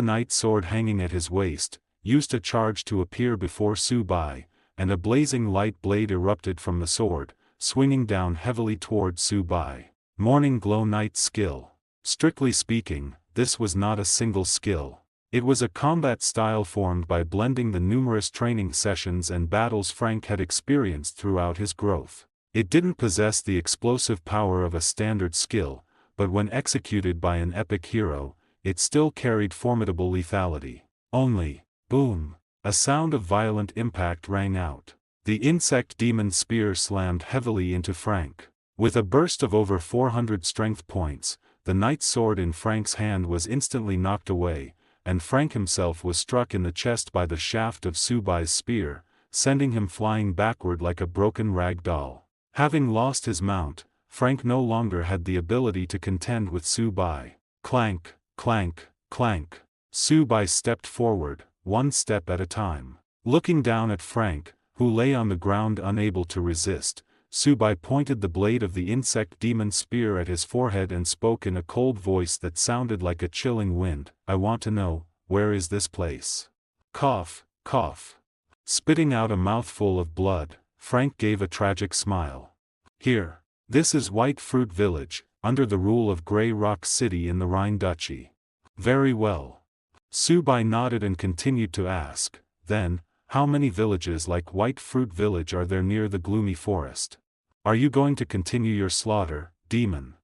knight sword hanging at his waist, used a charge to appear before Su Bai, and a blazing light blade erupted from the sword, swinging down heavily toward Su Bai. Morning Glow Knight skill. Strictly speaking, this was not a single skill. It was a combat style formed by blending the numerous training sessions and battles Frank had experienced throughout his growth. It didn't possess the explosive power of a standard skill, but when executed by an epic hero, it still carried formidable lethality. Only, boom, a sound of violent impact rang out. The insect demon spear slammed heavily into Frank. With a burst of over 400 strength points, the knight's sword in Frank's hand was instantly knocked away, and Frank himself was struck in the chest by the shaft of Su Bai's spear, sending him flying backward like a broken rag doll. Having lost his mount, Frank no longer had the ability to contend with Su Bai. Clank, clank, clank. Su Bai stepped forward, one step at a time. Looking down at Frank, who lay on the ground unable to resist, Su Bai pointed the blade of the insect demon spear at his forehead and spoke in a cold voice that sounded like a chilling wind. "I want to know, where is this place?" Cough, cough. Spitting out a mouthful of blood, Frank gave a tragic smile. "Here. This is White Fruit Village, under the rule of Grey Rock City in the Rhine Duchy." "Very well." Su Bai nodded and continued to ask, "Then, how many villages like White Fruit Village are there near the gloomy forest? Are you going to continue your slaughter, demon?"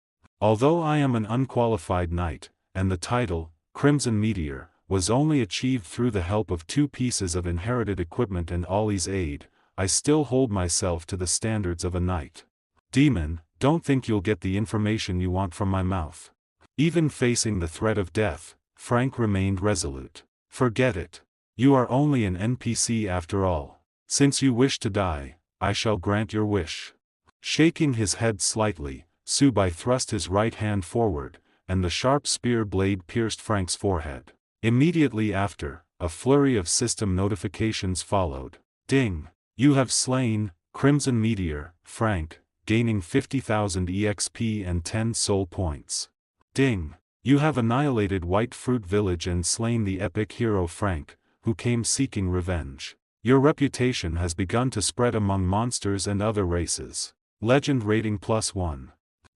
Although I am an unqualified knight, and the title, Crimson Meteor, was only achieved through the help of 2 pieces of inherited equipment and Ollie's aid, I still hold myself to the standards of a knight. "Demon, don't think you'll get the information you want from my mouth." Even facing the threat of death, Frank remained resolute. "Forget it. You are only an NPC after all. Since you wish to die, I shall grant your wish." Shaking his head slightly, Su Bai thrust his right hand forward, and the sharp spear blade pierced Frank's forehead. Immediately after, a flurry of system notifications followed. "Ding! You have slain Crimson Meteor, Frank, gaining 50,000 EXP and 10 soul points. Ding! You have annihilated White Fruit Village and slain the epic hero Frank, who came seeking revenge. Your reputation has begun to spread among monsters and other races. Legend rating +1.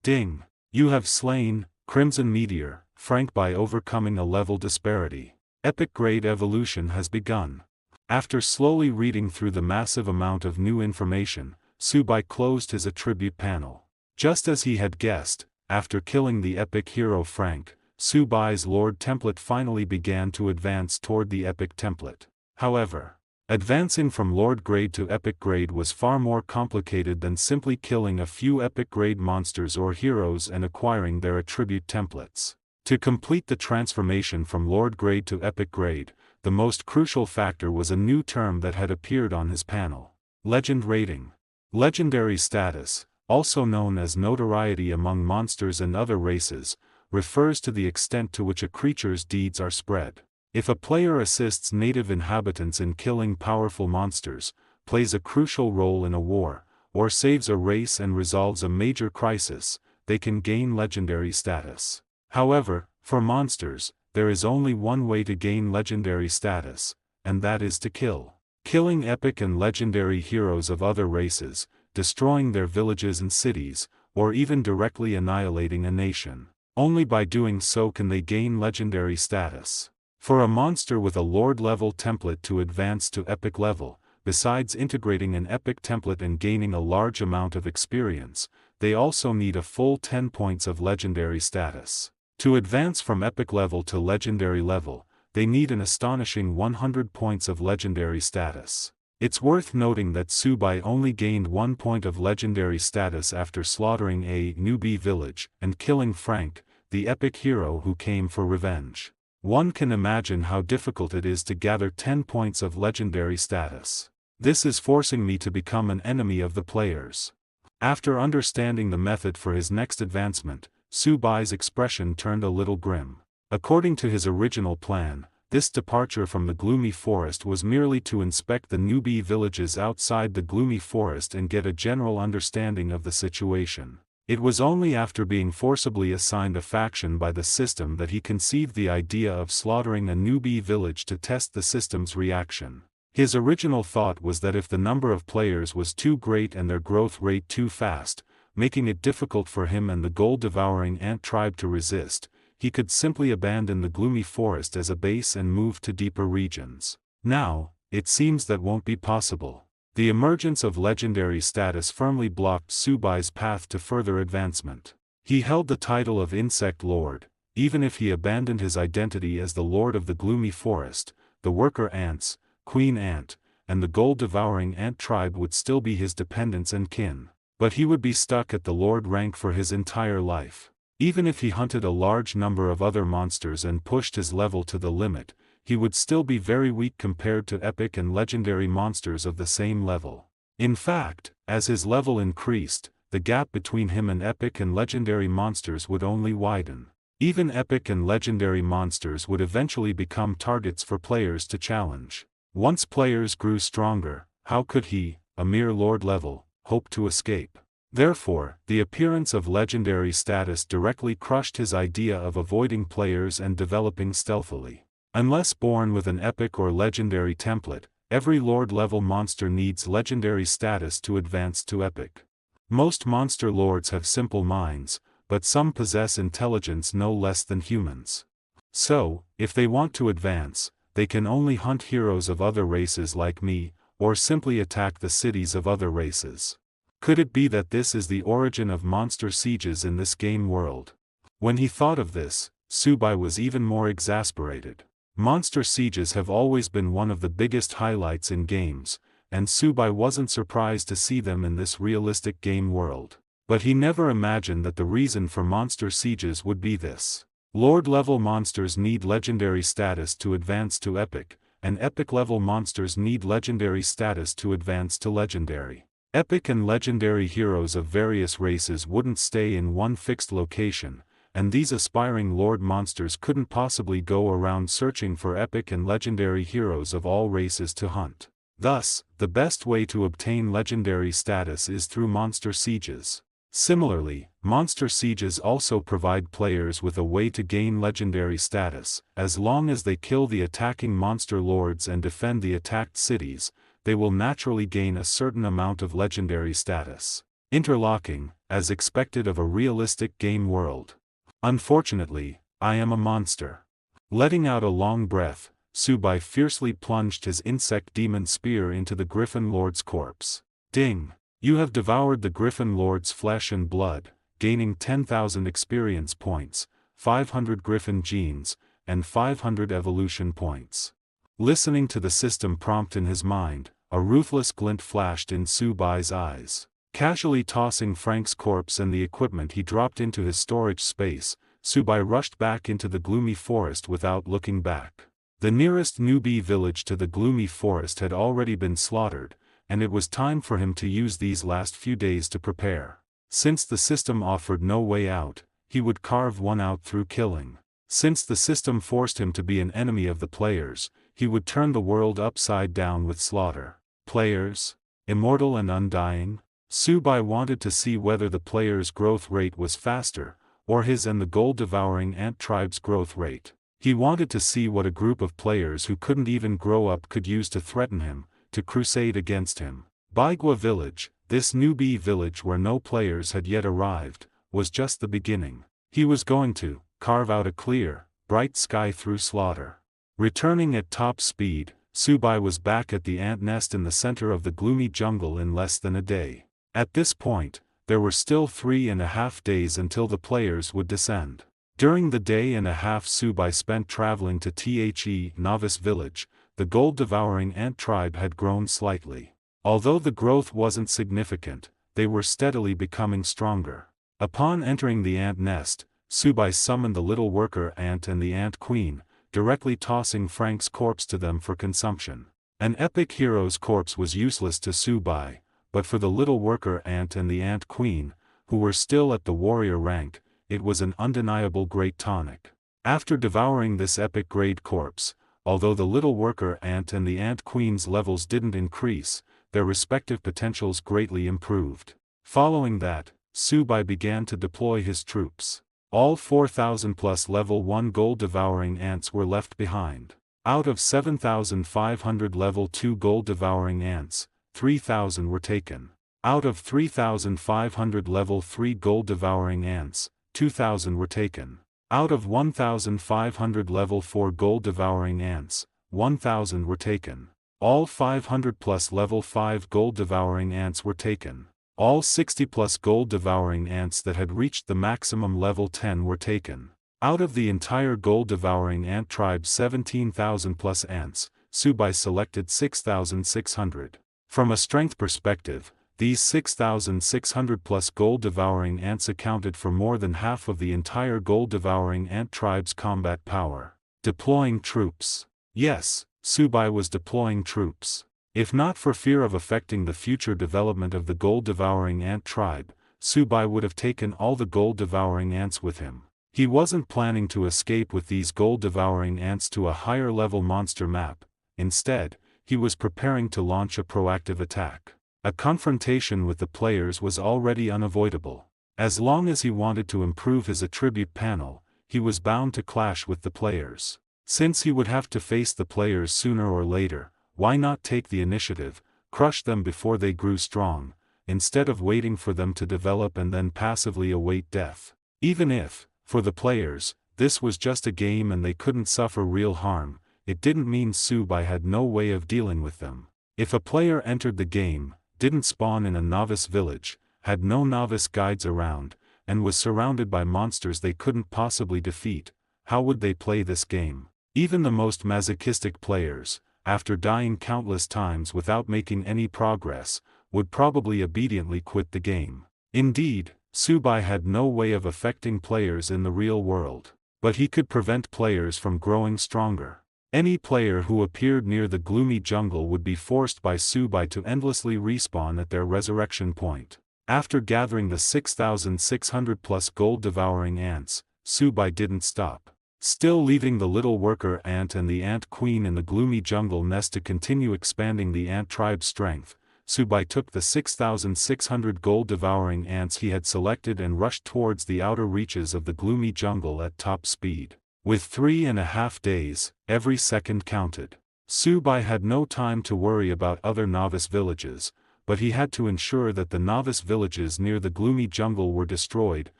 Ding! You have slain Crimson Meteor, Frank by overcoming a level disparity. Epic grade evolution has begun. After slowly reading through the massive amount of new information, Subai closed his attribute panel. Just as he had guessed, after killing the epic hero Frank, Subai's Lord template finally began to advance toward the epic template. However, advancing from Lord grade to epic grade was far more complicated than simply killing a few epic grade monsters or heroes and acquiring their attribute templates. To complete the transformation from Lord grade to epic grade, the most crucial factor was a new term that had appeared on his panel. Legend rating. Legendary status, also known as notoriety among monsters and other races, refers to the extent to which a creature's deeds are spread. If a player assists native inhabitants in killing powerful monsters, plays a crucial role in a war, or saves a race and resolves a major crisis, they can gain legendary status. However, for monsters, there is only one way to gain legendary status, and that is to kill. Killing epic and legendary heroes of other races, destroying their villages and cities, or even directly annihilating a nation. Only by doing so can they gain legendary status. For a monster with a Lord level template to advance to epic level, besides integrating an epic template and gaining a large amount of experience, they also need a full 10 points of legendary status. To advance from epic level to legendary level, they need an astonishing 100 points of legendary status. It's worth noting that Subai only gained 1 point of legendary status after slaughtering a newbie village and killing Frank, the epic hero who came for revenge. One can imagine how difficult it is to gather 10 points of legendary status. This is forcing me to become an enemy of the players. After understanding the method for his next advancement, Subai's expression turned a little grim. According to his original plan, this departure from the gloomy forest was merely to inspect the newbie villages outside the gloomy forest and get a general understanding of the situation. It was only after being forcibly assigned a faction by the system that he conceived the idea of slaughtering a newbie village to test the system's reaction. His original thought was that if the number of players was too great and their growth rate too fast, making it difficult for him and the gold-devouring ant tribe to resist, he could simply abandon the gloomy forest as a base and move to deeper regions. Now, it seems that won't be possible. The emergence of legendary status firmly blocked Subai's path to further advancement. He held the title of Insect Lord. Even if he abandoned his identity as the Lord of the Gloomy Forest, the worker ants, Queen Ant, and the gold-devouring ant tribe would still be his dependents and kin. But he would be stuck at the Lord rank for his entire life. Even if he hunted a large number of other monsters and pushed his level to the limit, he would still be very weak compared to epic and legendary monsters of the same level. In fact, as his level increased, the gap between him and epic and legendary monsters would only widen. Even epic and legendary monsters would eventually become targets for players to challenge. Once players grew stronger, how could he, a mere Lord level, hope to escape? Therefore, the appearance of legendary status directly crushed his idea of avoiding players and developing stealthily. Unless born with an epic or legendary template, every Lord-level monster needs legendary status to advance to epic. Most monster lords have simple minds, but some possess intelligence no less than humans. So, if they want to advance, they can only hunt heroes of other races like me, or simply attack the cities of other races. Could it be that this is the origin of monster sieges in this game world? When he thought of this, Subai was even more exasperated. Monster sieges have always been one of the biggest highlights in games, and Subai wasn't surprised to see them in this realistic game world. But he never imagined that the reason for monster sieges would be this. Lord-level monsters need legendary status to advance to epic, and epic-level monsters need legendary status to advance to legendary. Epic and legendary heroes of various races wouldn't stay in one fixed location, and these aspiring Lord monsters couldn't possibly go around searching for epic and legendary heroes of all races to hunt. Thus, the best way to obtain legendary status is through monster sieges. Similarly, monster sieges also provide players with a way to gain legendary status. As long as they kill the attacking monster lords and defend the attacked cities, they will naturally gain a certain amount of legendary status. interlocking, as expected of a realistic game world. Unfortunately, I am a monster. Letting out a long breath, Subai fiercely plunged his insect demon spear into the Griffin Lord's corpse. Ding! You have devoured the Griffin Lord's flesh and blood, gaining 10,000 experience points, 500 Griffin genes, and 500 evolution points. Listening to the system prompt in his mind, a ruthless glint flashed in Subai's eyes. Casually tossing Frank's corpse and the equipment he dropped into his storage space, Subai rushed back into the gloomy forest without looking back. The nearest newbie village to the gloomy forest had already been slaughtered, and it was time for him to use these last few days to prepare. Since the system offered no way out, he would carve one out through killing. Since the system forced him to be an enemy of the players, he would turn the world upside down with slaughter. Players? Immortal and undying? Subai wanted to see whether the players' growth rate was faster, or his and the gold-devouring ant tribe's growth rate. He wanted to see what a group of players who couldn't even grow up could use to threaten him, to crusade against him. Baigua Village, this newbie village where no players had yet arrived, was just the beginning. He was going to carve out a clear, bright sky through slaughter. Returning at top speed, Subai was back at the ant nest in the center of the gloomy jungle in less than a day. At this point, there were still 3.5 days until the players would descend. During the day and a half Subai spent traveling to The Novice Village, the gold-devouring ant tribe had grown slightly. Although the growth wasn't significant, they were steadily becoming stronger. Upon entering the ant nest, Subai summoned the little worker ant and the ant queen, directly tossing Frank's corpse to them for consumption. An epic hero's corpse was useless to Subai, but for the little worker ant and the ant queen, who were still at the warrior rank, it was an undeniable great tonic. After devouring this epic grade corpse, although the little worker ant and the ant queen's levels didn't increase, their respective potentials greatly improved. Following that, Subai began to deploy his troops. All 4,000 plus level 1 gold-devouring ants were left behind. Out of 7,500 level 2 gold-devouring ants, 3,000 were taken. Out of 3,500 level 3 gold-devouring ants, 2,000 were taken. Out of 1,500 level 4 gold-devouring ants, 1,000 were taken. All 500 plus level 5 gold-devouring ants were taken. All 60 plus gold-devouring ants that had reached the maximum level 10 were taken. Out of the entire gold-devouring ant tribe's 17,000 plus ants, Subai selected 6,600. From a strength perspective, these 6,600 plus gold-devouring ants accounted for more than half of the entire gold-devouring ant tribe's combat power. Deploying troops. Yes, Subai was deploying troops. If not for fear of affecting the future development of the gold-devouring ant tribe, Subai would have taken all the gold-devouring ants with him. He wasn't planning to escape with these gold-devouring ants to a higher-level monster map. Instead, he was preparing to launch a proactive attack. A confrontation with the players was already unavoidable. As long as he wanted to improve his attribute panel, he was bound to clash with the players. Since he would have to face the players sooner or later, why not take the initiative, crush them before they grew strong, instead of waiting for them to develop and then passively await death? Even if, for the players, this was just a game and they couldn't suffer real harm, it didn't mean Subai had no way of dealing with them. If a player entered the game, didn't spawn in a novice village, had no novice guides around, and was surrounded by monsters they couldn't possibly defeat, how would they play this game? Even the most masochistic players, after dying countless times without making any progress, would probably obediently quit the game. Indeed, Subai had no way of affecting players in the real world, but he could prevent players from growing stronger. Any player who appeared near the gloomy jungle would be forced by Subai to endlessly respawn at their resurrection point. After gathering the 6,600 plus gold-devouring ants, Subai didn't stop. Still leaving the little worker ant and the ant queen in the gloomy jungle nest to continue expanding the ant tribe's strength, Subai took the 6,600 gold-devouring ants he had selected and rushed towards the outer reaches of the gloomy jungle at top speed. With 3.5 days, every second counted. Subai had no time to worry about other novice villages, but he had to ensure that the novice villages near the gloomy jungle were destroyed,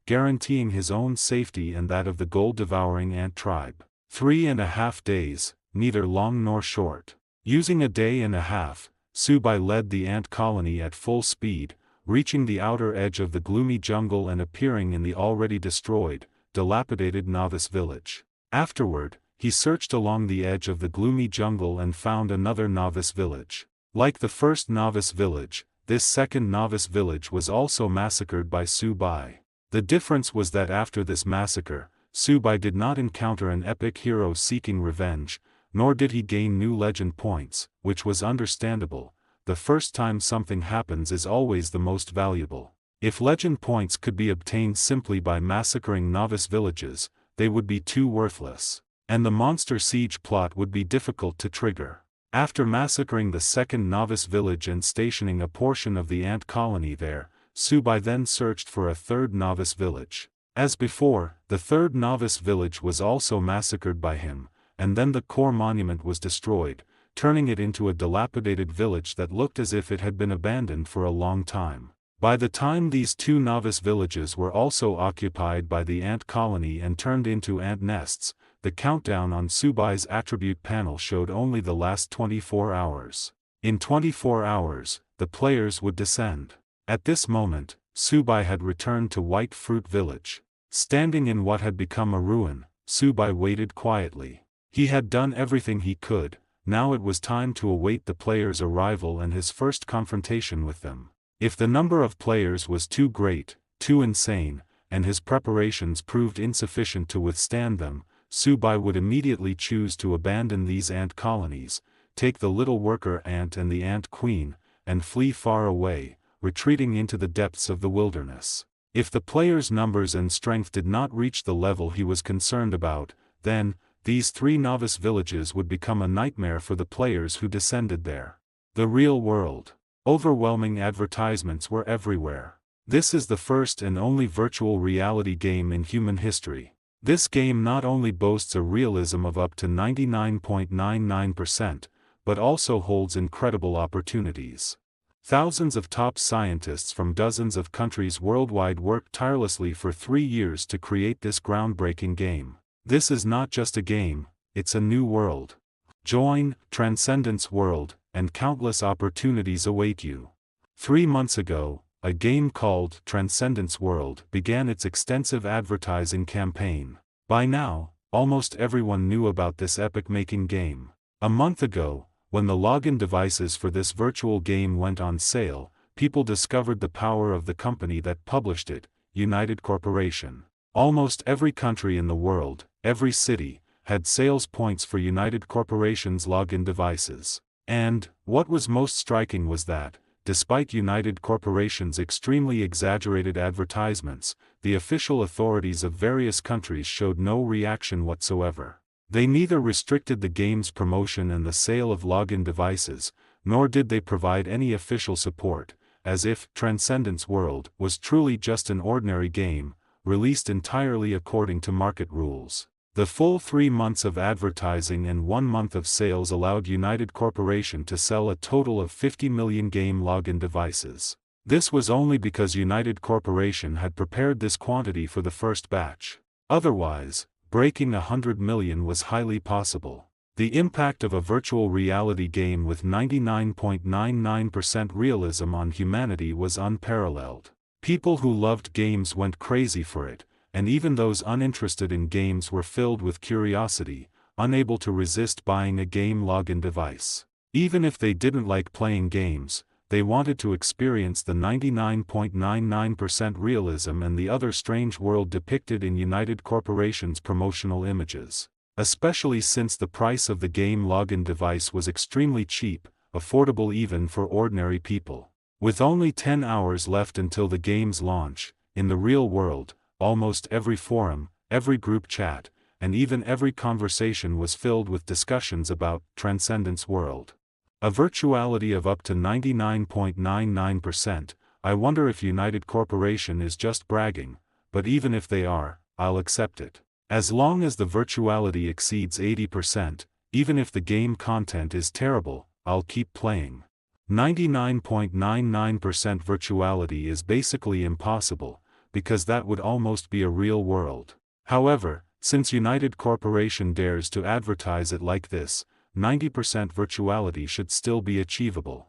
guaranteeing his own safety and that of the gold-devouring ant tribe. 3.5 days, neither long nor short. Using a day and a half, Subai led the ant colony at full speed, reaching the outer edge of the gloomy jungle and appearing in the already destroyed, dilapidated novice village. Afterward, he searched along the edge of the gloomy jungle and found another novice village. Like the first novice village, this second novice village was also massacred by Subai. The difference was that after this massacre, Subai did not encounter an epic hero seeking revenge, nor did he gain new legend points, which was understandable. The first time something happens is always the most valuable. If legend points could be obtained simply by massacring novice villages, they would be too worthless, and the monster siege plot would be difficult to trigger. After massacring the second novice village and stationing a portion of the ant colony there, Subai then searched for a third novice village. As before, the third novice village was also massacred by him, and then the core monument was destroyed, turning it into a dilapidated village that looked as if it had been abandoned for a long time. By the time these two novice villages were also occupied by the ant colony and turned into ant nests, the countdown on Subai's attribute panel showed only the last 24 hours. In 24 hours, the players would descend. At this moment, Subai had returned to White Fruit Village. Standing in what had become a ruin, Subai waited quietly. He had done everything he could, now it was time to await the players' arrival and his first confrontation with them. If the number of players was too great, too insane, and his preparations proved insufficient to withstand them, Subai would immediately choose to abandon these ant colonies, take the little worker ant and the ant queen, and flee far away, retreating into the depths of the wilderness. If the players' numbers and strength did not reach the level he was concerned about, then, these three novice villages would become a nightmare for the players who descended there. The real world. Overwhelming advertisements were everywhere. This is the first and only virtual reality game in human history. This game not only boasts a realism of up to 99.99%, but also holds incredible opportunities. Thousands of top scientists from dozens of countries worldwide worked tirelessly for 3 years to create this groundbreaking game. This is not just a game, it's a new world. Join Transcendental's world, and countless opportunities await you. 3 months ago, a game called Transcendental's World began its extensive advertising campaign. By now, almost everyone knew about this epic-making game. A month ago, when the login devices for this virtual game went on sale, people discovered the power of the company that published it, United Corporation. Almost every country in the world, every city, had sales points for United Corporation's login devices. And, what was most striking was that, despite United Corporation's extremely exaggerated advertisements, the official authorities of various countries showed no reaction whatsoever. They neither restricted the game's promotion and the sale of login devices, nor did they provide any official support, as if Transcendental's World was truly just an ordinary game, released entirely according to market rules. The full 3 months of advertising and 1 month of sales allowed United Corporation to sell a total of 50 million game login devices. This was only because United Corporation had prepared this quantity for the first batch. Otherwise, breaking 100 million was highly possible. The impact of a virtual reality game with 99.99% realism on humanity was unparalleled. People who loved games went crazy for it, and even those uninterested in games were filled with curiosity, unable to resist buying a game login device. Even if they didn't like playing games, they wanted to experience the 99.99% realism and the other strange world depicted in United Corporation's promotional images. Especially since the price of the game login device was extremely cheap, affordable even for ordinary people. With only 10 hours left until the game's launch, in the real world, almost every forum, every group chat, and even every conversation was filled with discussions about Transcendental's World. A virtuality of up to 99.99%, I wonder if United Corporation is just bragging, but even if they are, I'll accept it. As long as the virtuality exceeds 80%, even if the game content is terrible, I'll keep playing. 99.99% virtuality is basically impossible, because that would almost be a real world. However, since United Corporation dares to advertise it like this, 90% virtuality should still be achievable.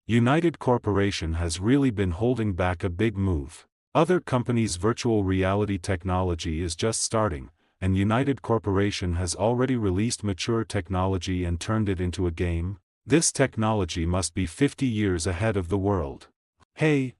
United Corporation has really been holding back a big move. Other companies' virtual reality technology is just starting, and United Corporation has already released mature technology and turned it into a game. This technology must be 50 years ahead of the world. Hey,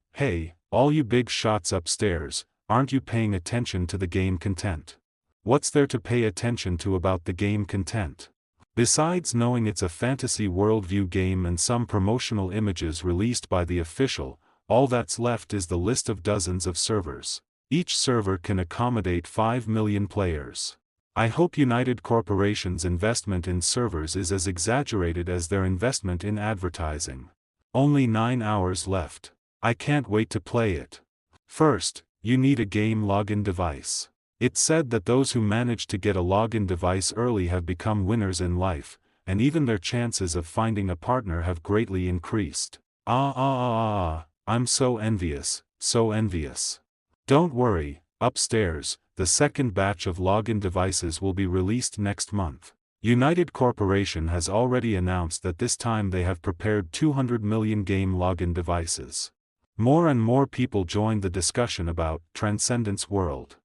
all you big shots upstairs, aren't you paying attention to the game content? What's there to pay attention to about the game content? Besides knowing it's a fantasy worldview game and some promotional images released by the official, all that's left is the list of dozens of servers. Each server can accommodate 5 million players. I hope United Corporation's investment in servers is as exaggerated as their investment in advertising. Only 9 hours left. I can't wait to play it. First, you need a game login device. It's said that those who manage to get a login device early have become winners in life, and even their chances of finding a partner have greatly increased. I'm so envious, so envious. Don't worry, upstairs, the second batch of login devices will be released next month. United Corporation has already announced that this time they have prepared 200 million game login devices. More and more people joined the discussion about Transcendental World.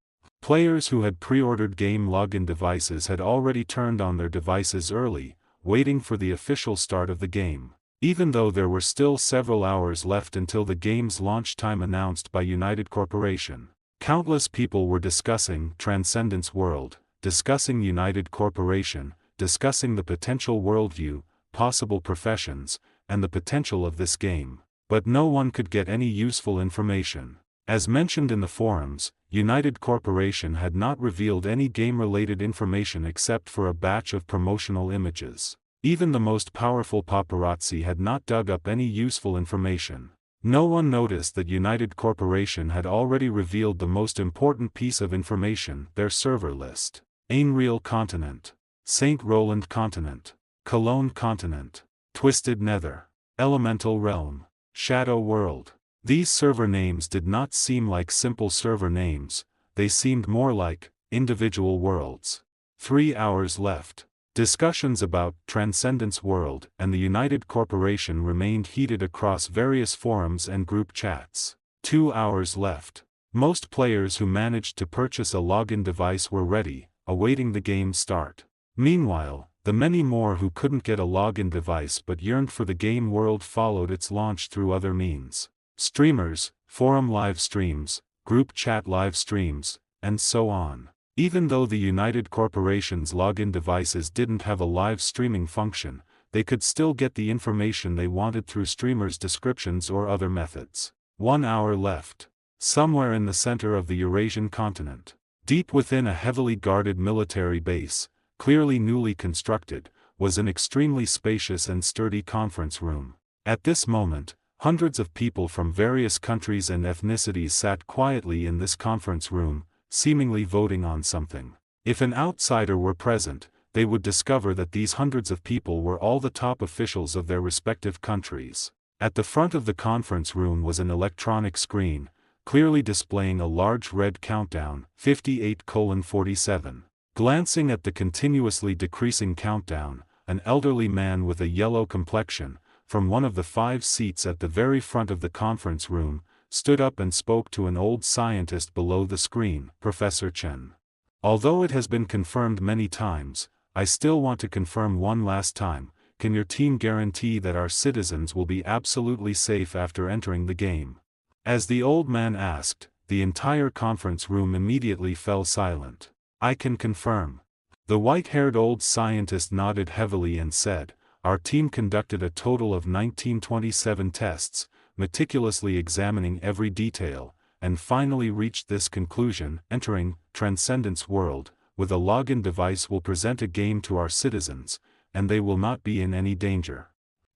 Players who had pre-ordered game login devices had already turned on their devices early, waiting for the official start of the game. Even though there were still several hours left until the game's launch time announced by United Corporation, countless people were discussing Transcendental World, discussing United Corporation, discussing the potential worldview, possible professions, and the potential of this game. But no one could get any useful information. As mentioned in the forums, United Corporation had not revealed any game-related information except for a batch of promotional images. Even the most powerful paparazzi had not dug up any useful information. No one noticed that United Corporation had already revealed the most important piece of information, their server list. Ainreal Continent, St. Roland Continent, Cologne Continent, Twisted Nether, Elemental Realm, Shadow World. These server names did not seem like simple server names, they seemed more like individual worlds. 3 hours left. Discussions about Transcendental World and the United Corporation remained heated across various forums and group chats. 2 hours left. Most players who managed to purchase a login device were ready, awaiting the game's start. Meanwhile, the many more who couldn't get a login device but yearned for the game world followed its launch through other means. Streamers, forum live streams, group chat live streams, and so on. Even though the United Corporation's login devices didn't have a live streaming function, they could still get the information they wanted through streamers' descriptions or other methods. 1 hour left. Somewhere in the center of the Eurasian continent, deep within a heavily guarded military base, clearly newly constructed, was an extremely spacious and sturdy conference room. At this moment, hundreds of people from various countries and ethnicities sat quietly in this conference room, seemingly voting on something. If an outsider were present, they would discover that these hundreds of people were all the top officials of their respective countries. At the front of the conference room was an electronic screen, clearly displaying a large red countdown, 58:47. Glancing at the continuously decreasing countdown, an elderly man with a yellow complexion, from one of the 5 seats at the very front of the conference room, stood up and spoke to an old scientist below the screen, Professor Chen. Although it has been confirmed many times, I still want to confirm one last time. Can your team guarantee that our citizens will be absolutely safe after entering the game? As the old man asked, the entire conference room immediately fell silent. I can confirm. The white-haired old scientist nodded heavily and said, our team conducted a total of 1927 tests, meticulously examining every detail, and finally reached this conclusion: entering Transcendental World with a login device will present a game to our citizens, and they will not be in any danger.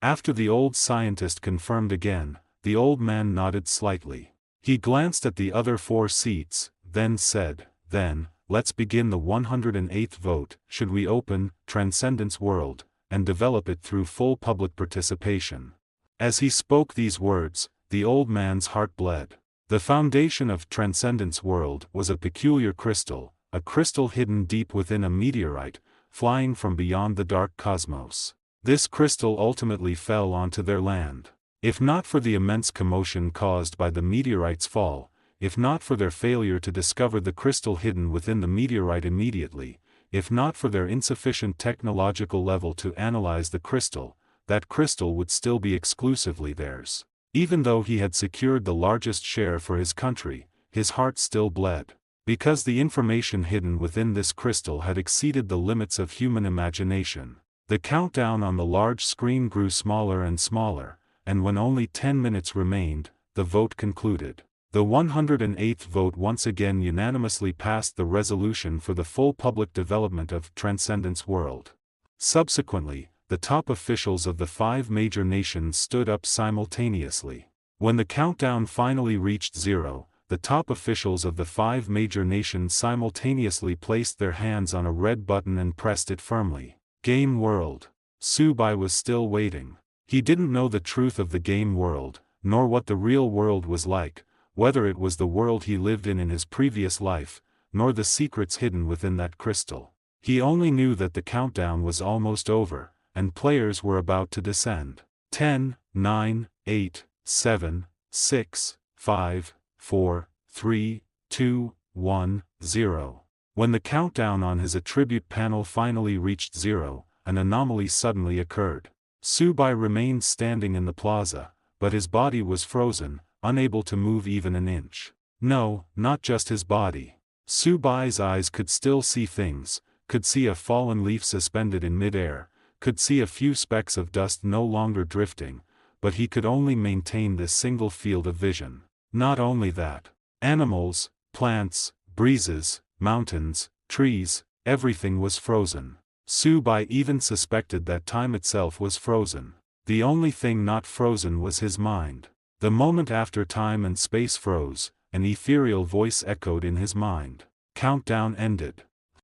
After the old scientist confirmed again, the old man nodded slightly. He glanced at the other 4 seats, then said, then, let's begin the 108th vote. Should we open Transcendental World and develop it through full public participation? As he spoke these words, the old man's heart bled. The foundation of Transcendental's world was a peculiar crystal, a crystal hidden deep within a meteorite, flying from beyond the dark cosmos. This crystal ultimately fell onto their land. If not for the immense commotion caused by the meteorite's fall, if not for their failure to discover the crystal hidden within the meteorite immediately, if not for their insufficient technological level to analyze the crystal, that crystal would still be exclusively theirs. Even though he had secured the largest share for his country, his heart still bled. Because the information hidden within this crystal had exceeded the limits of human imagination. The countdown on the large screen grew smaller and smaller, and when only 10 minutes remained, the vote concluded. The 108th vote once again unanimously passed the resolution for the full public development of Transcendental's world. Subsequently, the top officials of the 5 major nations stood up simultaneously. When the countdown finally reached 0, the top officials of the 5 major nations simultaneously placed their hands on a red button and pressed it firmly. Game world. Subai was still waiting. He didn't know the truth of the game world, nor what the real world was like, whether it was the world he lived in his previous life, nor the secrets hidden within that crystal. He only knew that the countdown was almost over, and players were about to descend. 10, 9, 8, 7, 6, 5, 4, 3, 2, 1, 0. When the countdown on his attribute panel finally reached 0, an anomaly suddenly occurred. Subai remained standing in the plaza, but his body was frozen, unable to move even an inch. No, not just his body. Subai's eyes could still see things, could see a fallen leaf suspended in midair, could see a few specks of dust no longer drifting, but he could only maintain this single field of vision. Not only that. Animals, plants, breezes, mountains, trees, everything was frozen. Subai even suspected that time itself was frozen. The only thing not frozen was his mind. The moment after time and space froze, an ethereal voice echoed in his mind. Countdown ended.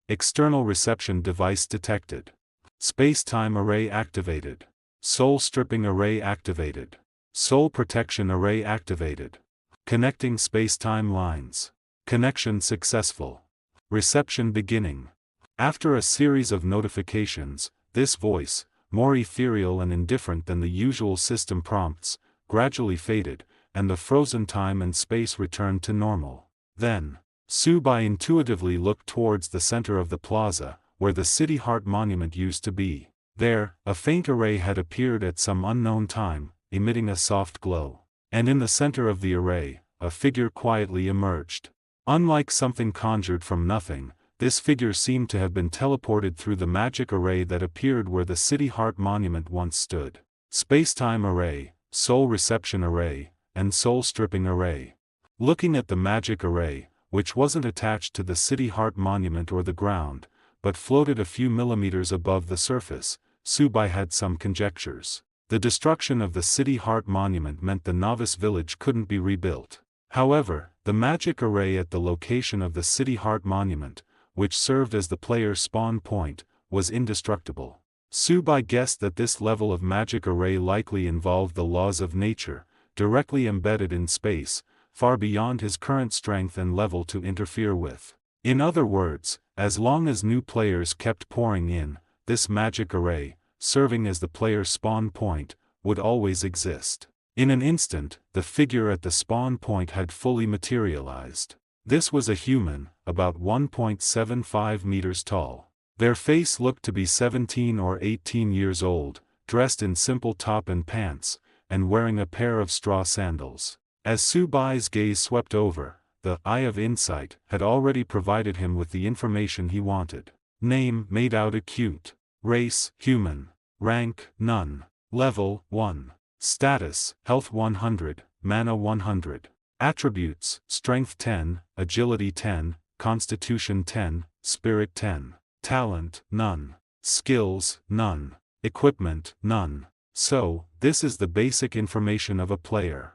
External reception device detected. Space-time array activated. Soul stripping array activated. Soul protection array activated. Connecting space-time lines. Connection successful. Reception beginning. After a series of notifications, this voice, more ethereal and indifferent than the usual system prompts, gradually faded, and the frozen time and space returned to normal. Then, Subai intuitively looked towards the center of the plaza, where the City Heart Monument used to be. There, a faint array had appeared at some unknown time, emitting a soft glow. And in the center of the array, a figure quietly emerged. Unlike something conjured from nothing, this figure seemed to have been teleported through the magic array that appeared where the City Heart Monument once stood. Space-time array, soul reception array, and soul stripping array. Looking at the magic array, which wasn't attached to the City Heart Monument or the ground, but floated a few millimeters above the surface, Subai had some conjectures. The destruction of the City Heart Monument meant the novice village couldn't be rebuilt. However, the magic array at the location of the City Heart Monument, which served as the player's spawn point, was indestructible. Subai guessed that this level of magic array likely involved the laws of nature, directly embedded in space, far beyond his current strength and level to interfere with. In other words, as long as new players kept pouring in, this magic array, serving as the player's spawn point, would always exist. In an instant, the figure at the spawn point had fully materialized. This was a human, about 1.75 meters tall. Their face looked to be 17 or 18 years old, dressed in simple top and pants, and wearing a pair of straw sandals. As Subai's gaze swept over, the Eye of Insight had already provided him with the information he wanted. Name made out acute. Race, human. Rank, none. Level, 1. Status, health 100, mana 100. Attributes, strength 10, agility 10, constitution 10, spirit 10. Talent, none. Skills, none. Equipment, none. So, this is the basic information of a player.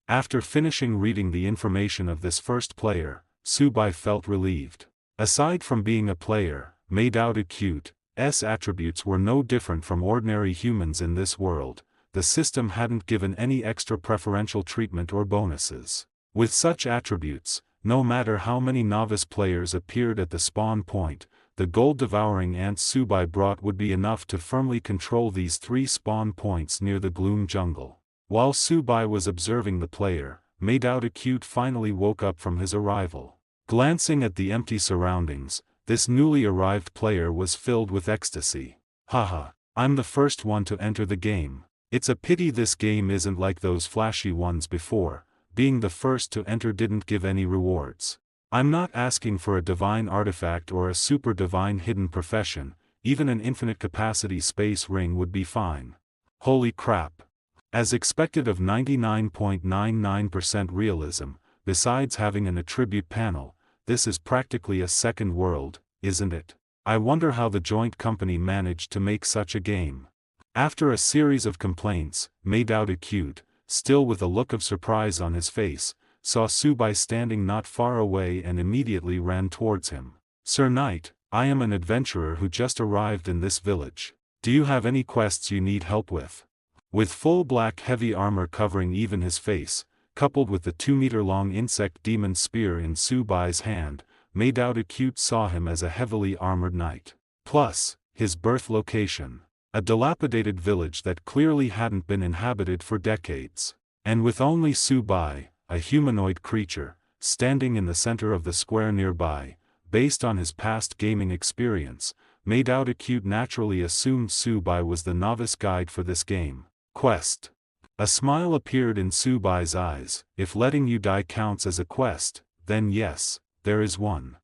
After finishing reading the information of this first player, Subai felt relieved. Aside from being a player, made out acute, attributes were no different from ordinary humans in this world. the system hadn't given any extra preferential treatment or bonuses. With such attributes, no matter how many novice players appeared at the spawn point, the gold-devouring ant Subai brought would be enough to firmly control these 3 spawn points near the Gloom Jungle. While Subai was observing the player, Made Out Acute finally woke up from his arrival. Glancing at the empty surroundings, this newly arrived player was filled with ecstasy. Haha, I'm the first one to enter the game. It's a pity this game isn't like those flashy ones before. Being the first to enter didn't give any rewards. I'm not asking for a divine artifact or a super divine hidden profession, even an infinite capacity space ring would be fine. Holy crap. As expected of 99.99% realism, besides having an attribute panel, this is practically a second world, isn't it? I wonder how the joint company managed to make such a game. After a series of complaints, Made Out Acute, still with a look of surprise on his face, saw Subai standing not far away and immediately ran towards him. Sir Knight, I am an adventurer who just arrived in this village. Do you have any quests you need help with? With full black heavy armor covering even his face, coupled with the 2-meter-long insect demon spear in Subai's hand, Made Out Acute saw him as a heavily armored knight. Plus, his birth location. A dilapidated village that clearly hadn't been inhabited for decades. And with only Subai, a humanoid creature, standing in the center of the square nearby, based on his past gaming experience, Made Out Acute naturally assumed Subai was the novice guide for this game. Quest. A smile appeared in Subai's eyes. If letting you die counts as a quest, then yes, there is one.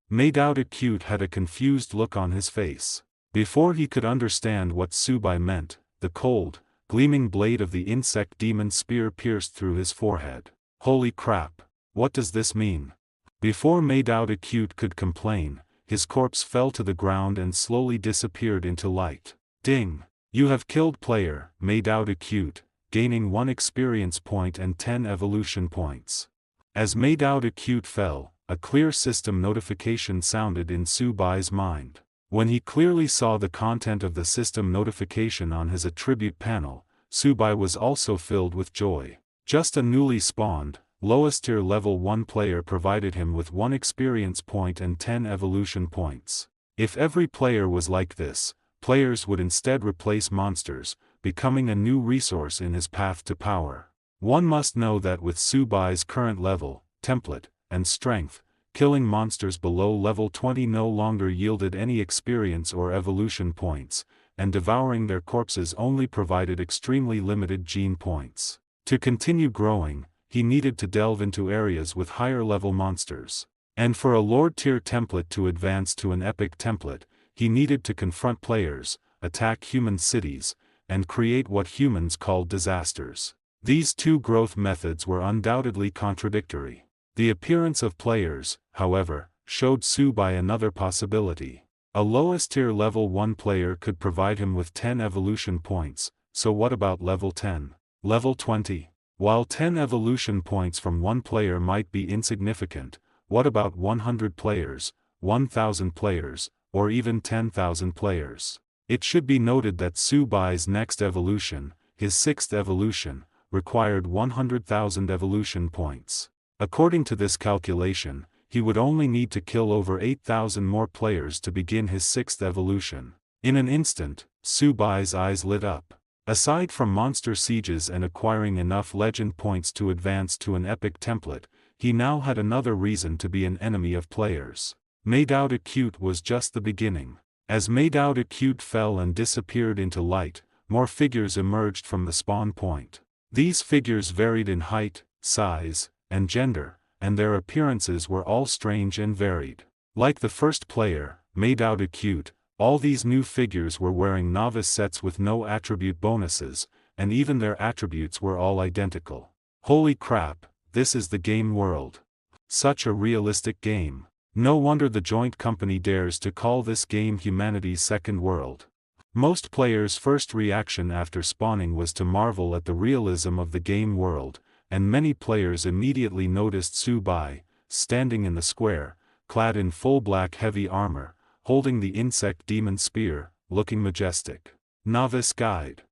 Made Out Acute had a confused look on his face. Before he could understand what Subai meant, the cold, gleaming blade of the insect demon spear pierced through his forehead. Holy crap, what does this mean? Before Made Out Acute could complain, his corpse fell to the ground and slowly disappeared into light. Ding! You have killed player, Made Out Acute, gaining 1 experience point and 10 evolution points. As Made Out Acute fell, a clear system notification sounded in Subai's mind. When he clearly saw the content of the system notification on his attribute panel, Subai was also filled with joy. Just a newly spawned, lowest tier level 1 player provided him with 1 experience point and 10 evolution points. If every player was like this, players would instead replace monsters, becoming a new resource in his path to power. One must know that with Subai's current level, template, and strength, killing monsters below level 20 no longer yielded any experience or evolution points, and devouring their corpses only provided extremely limited gene points. To continue growing, he needed to delve into areas with higher level monsters. And for a Lord tier template to advance to an epic template, he needed to confront players, attack human cities, and create what humans called disasters. These 2 growth methods were undoubtedly contradictory. The appearance of players, however, showed Subai another possibility. A lowest tier level 1 player could provide him with 10 evolution points, so what about level 10? Level 20? While 10 evolution points from 1 player might be insignificant, what about 100 players, 1,000 players, or even 10,000 players? It should be noted that Subai's next evolution, his 6th evolution, required 100,000 evolution points. According to this calculation, he would only need to kill over 8,000 more players to begin his 6th evolution. In an instant, Subai's eyes lit up. Aside from monster sieges and acquiring enough legend points to advance to an epic template, he now had another reason to be an enemy of players. Made Out Acute was just the beginning. As Made Out Acute fell and disappeared into light, more figures emerged from the spawn point. These figures varied in height, size, and gender, and their appearances were all strange and varied. Like the first player, Made Out Acute, all these new figures were wearing novice sets with no attribute bonuses, and even their attributes were all identical. Holy crap, this is the game world. Such a realistic game. No wonder the joint company dares to call this game humanity's second world. Most players' first reaction after spawning was to marvel at the realism of the game world, and many players immediately noticed Subai, standing in the square, clad in full black heavy armor, holding the insect demon spear, looking majestic. Novice Guide.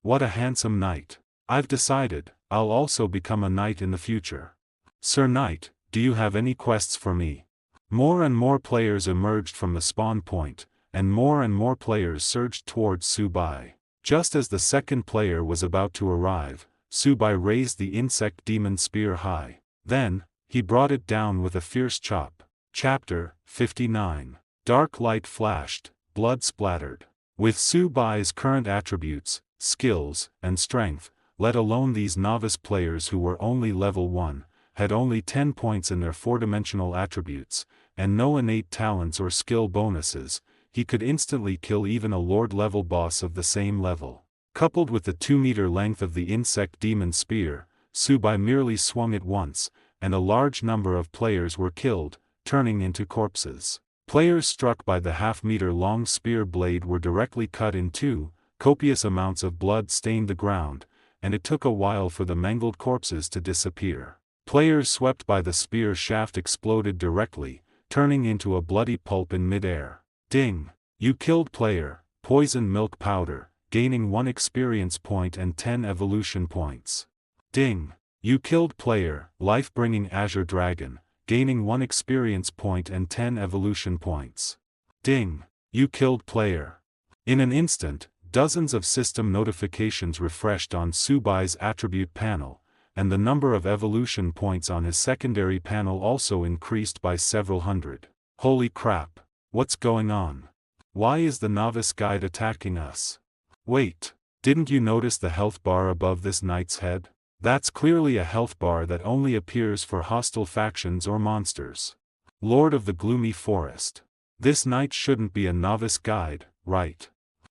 What a handsome knight. I've decided, I'll also become a knight in the future. Sir Knight, do you have any quests for me? More and more players emerged from the spawn point, and more players surged towards Su Bai. Just as the second player was about to arrive, Su Bai raised the insect demon spear high. Then, he brought it down with a fierce chop. Chapter 59. Dark light flashed, blood splattered. With Su Bai's current attributes, skills, and strength, let alone these novice players who were only level 1, had only 10 points in their 4-dimensional attributes, and no innate talents or skill bonuses, he could instantly kill even a Lord-level boss of the same level. Coupled with the 2-meter length of the insect demon spear, Su Bai merely swung it once, and a large number of players were killed, turning into corpses. Players struck by the half-meter-long spear blade were directly cut in two, copious amounts of blood stained the ground, and it took a while for the mangled corpses to disappear. Players swept by the spear shaft exploded directly, turning into a bloody pulp in midair. Ding! You killed player, poison milk powder, gaining 1 experience point and 10 evolution points. Ding! You killed player, life-bringing azure dragon, gaining 1 experience point and 10 evolution points. Ding! You killed player. In an instant, dozens of system notifications refreshed on Su Bai's attribute panel, and the number of evolution points on his secondary panel also increased by several hundred. Holy crap! What's going on? Why is the novice guide attacking us? Wait, didn't you notice the health bar above this knight's head? That's clearly a health bar that only appears for hostile factions or monsters. Lord of the Gloomy Forest. This knight shouldn't be a novice guide, right?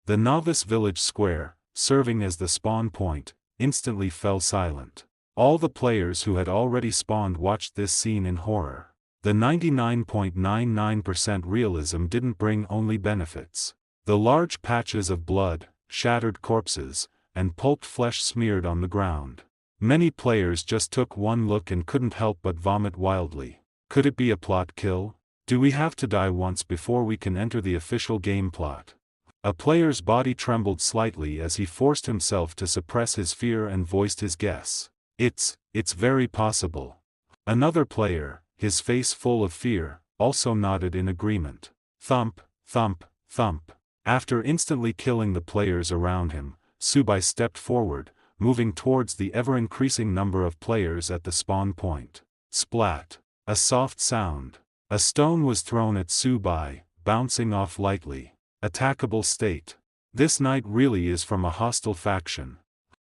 The novice village square, serving as the spawn point, instantly fell silent. All the players who had already spawned watched this scene in horror. The 99.99% realism didn't bring only benefits. The large patches of blood, shattered corpses, and pulped flesh smeared on the ground. Many players just took one look and couldn't help but vomit wildly. Could it be a plot kill? Do we have to die once before we can enter the official game plot? A player's body trembled slightly as he forced himself to suppress his fear and voiced his guess. It's very possible. Another player, his face full of fear, also nodded in agreement. Thump, thump, thump. After instantly killing the players around him, Su Bai stepped forward, moving towards the ever-increasing number of players at the spawn point. Splat. A soft sound. A stone was thrown at Su Bai, bouncing off lightly. Attackable state. This knight really is from a hostile faction.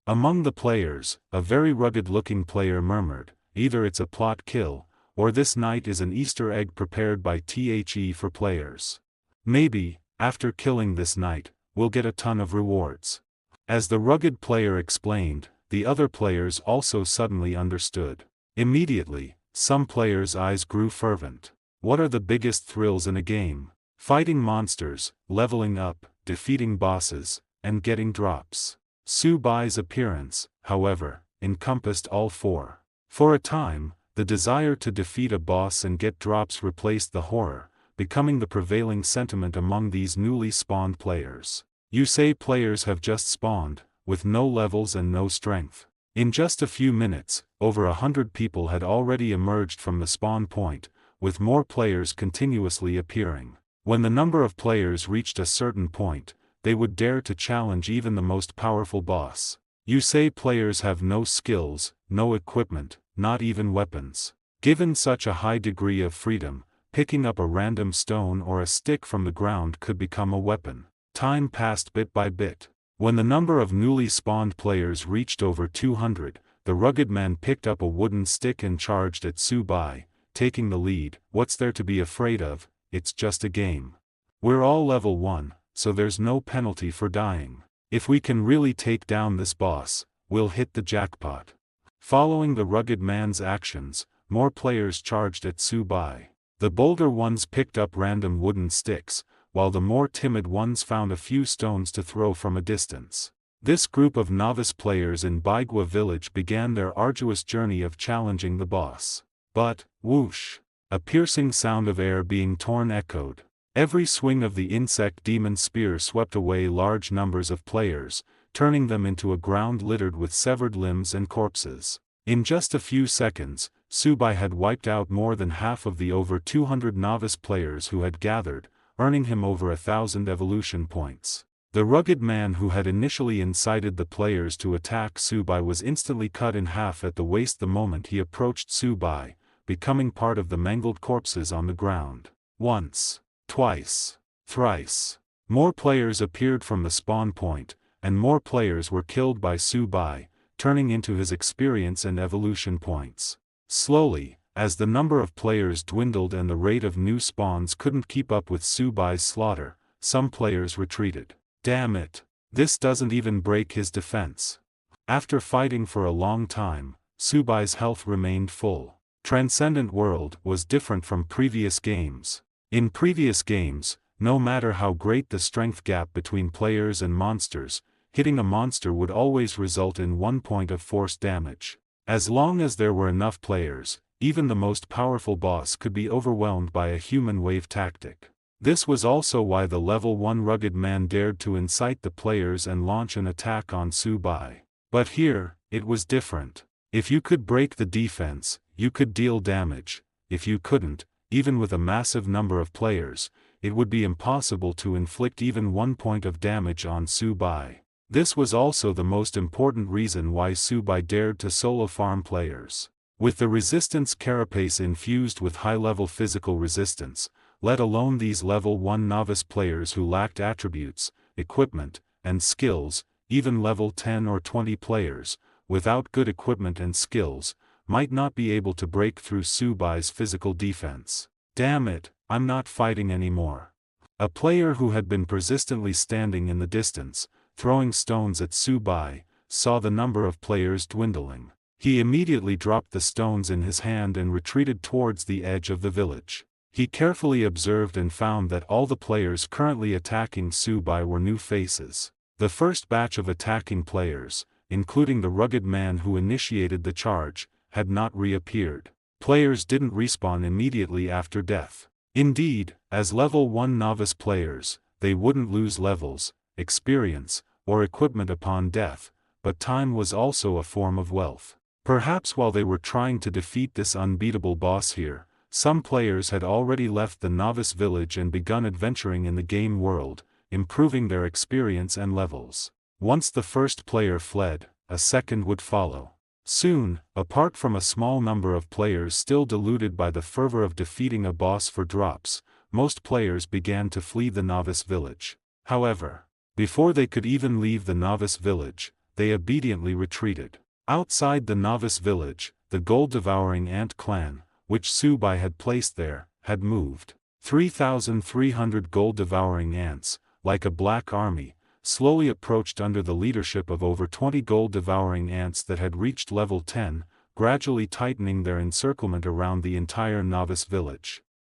Among the players, a very rugged-looking player murmured, either it's a plot kill, or this knight is an Easter egg prepared by The for players. Maybe, after killing this knight, we'll get a ton of rewards. As the rugged player explained, the other players also suddenly understood. Immediately, some players' eyes grew fervent. What are the biggest thrills in a game? Fighting monsters, leveling up, defeating bosses, and getting drops. Su Bai's appearance, however, encompassed all four. For a time, the desire to defeat a boss and get drops replaced the horror, becoming the prevailing sentiment among these newly spawned players. You say players have just spawned, with no levels and no strength. In just a few minutes, over 100 people had already emerged from the spawn point, with more players continuously appearing. When the number of players reached a certain point, they would dare to challenge even the most powerful boss. You say players have no skills, no equipment, not even weapons. Given such a high degree of freedom, picking up a random stone or a stick from the ground could become a weapon. Time passed bit by bit. When the number of newly spawned players reached over 200, the rugged man picked up a wooden stick and charged at Su Bai, taking the lead. What's there to be afraid of? It's just a game. We're all level 1, so there's no penalty for dying. If we can really take down this boss, we'll hit the jackpot. Following the rugged man's actions, more players charged at Su Bai. The bolder ones picked up random wooden sticks, while the more timid ones found a few stones to throw from a distance. This group of novice players in Baigua village began their arduous journey of challenging the boss. But, whoosh! A piercing sound of air being torn echoed. Every swing of the insect demon spear swept away large numbers of players, turning them into a ground littered with severed limbs and corpses. In just a few seconds, Subai had wiped out more than half of the over 200 novice players who had gathered, earning him over 1,000 evolution points. The rugged man who had initially incited the players to attack Subai was instantly cut in half at the waist the moment he approached Subai, becoming part of the mangled corpses on the ground. Once, twice, thrice. More players appeared from the spawn point, and more players were killed by Subai, turning into his experience and evolution points. Slowly, as the number of players dwindled and the rate of new spawns couldn't keep up with Subai's slaughter, some players retreated. Damn it! This doesn't even break his defense. After fighting for a long time, Subai's health remained full. Transcendent World was different from previous games. In previous games, no matter how great the strength gap between players and monsters, hitting a monster would always result in 1 point of force damage. As long as there were enough players, even the most powerful boss could be overwhelmed by a human wave tactic. This was also why the level 1 rugged man dared to incite the players and launch an attack on Subai. But here, it was different. If you could break the defense, you could deal damage. If you couldn't, even with a massive number of players, it would be impossible to inflict even 1 point of damage on Subai. This was also the most important reason why Subai dared to solo farm players. With the resistance carapace infused with high-level physical resistance, let alone these level 1 novice players who lacked attributes, equipment, and skills, even level 10 or 20 players, without good equipment and skills, might not be able to break through Subai's physical defense. Damn it, I'm not fighting anymore. A player who had been persistently standing in the distance, throwing stones at Subai, saw the number of players dwindling. He immediately dropped the stones in his hand and retreated towards the edge of the village. He carefully observed and found that all the players currently attacking Subai were new faces. The first batch of attacking players, including the rugged man who initiated the charge, had not reappeared. Players didn't respawn immediately after death. Indeed, as level 1 novice players, they wouldn't lose levels, experience, or equipment upon death, but time was also a form of wealth. Perhaps while they were trying to defeat this unbeatable boss here, some players had already left the novice village and begun adventuring in the game world, improving their experience and levels. Once the first player fled, a second would follow. Soon, apart from a small number of players still deluded by the fervor of defeating a boss for drops, most players began to flee the novice village. However, before they could even leave the novice village, they obediently retreated. Outside the novice village, the gold-devouring ant clan, which Subai had placed there, had moved. 3,300 gold-devouring ants, like a black army, slowly approached under the leadership of over 20 gold-devouring ants that had reached level 10, gradually tightening their encirclement around the entire novice village.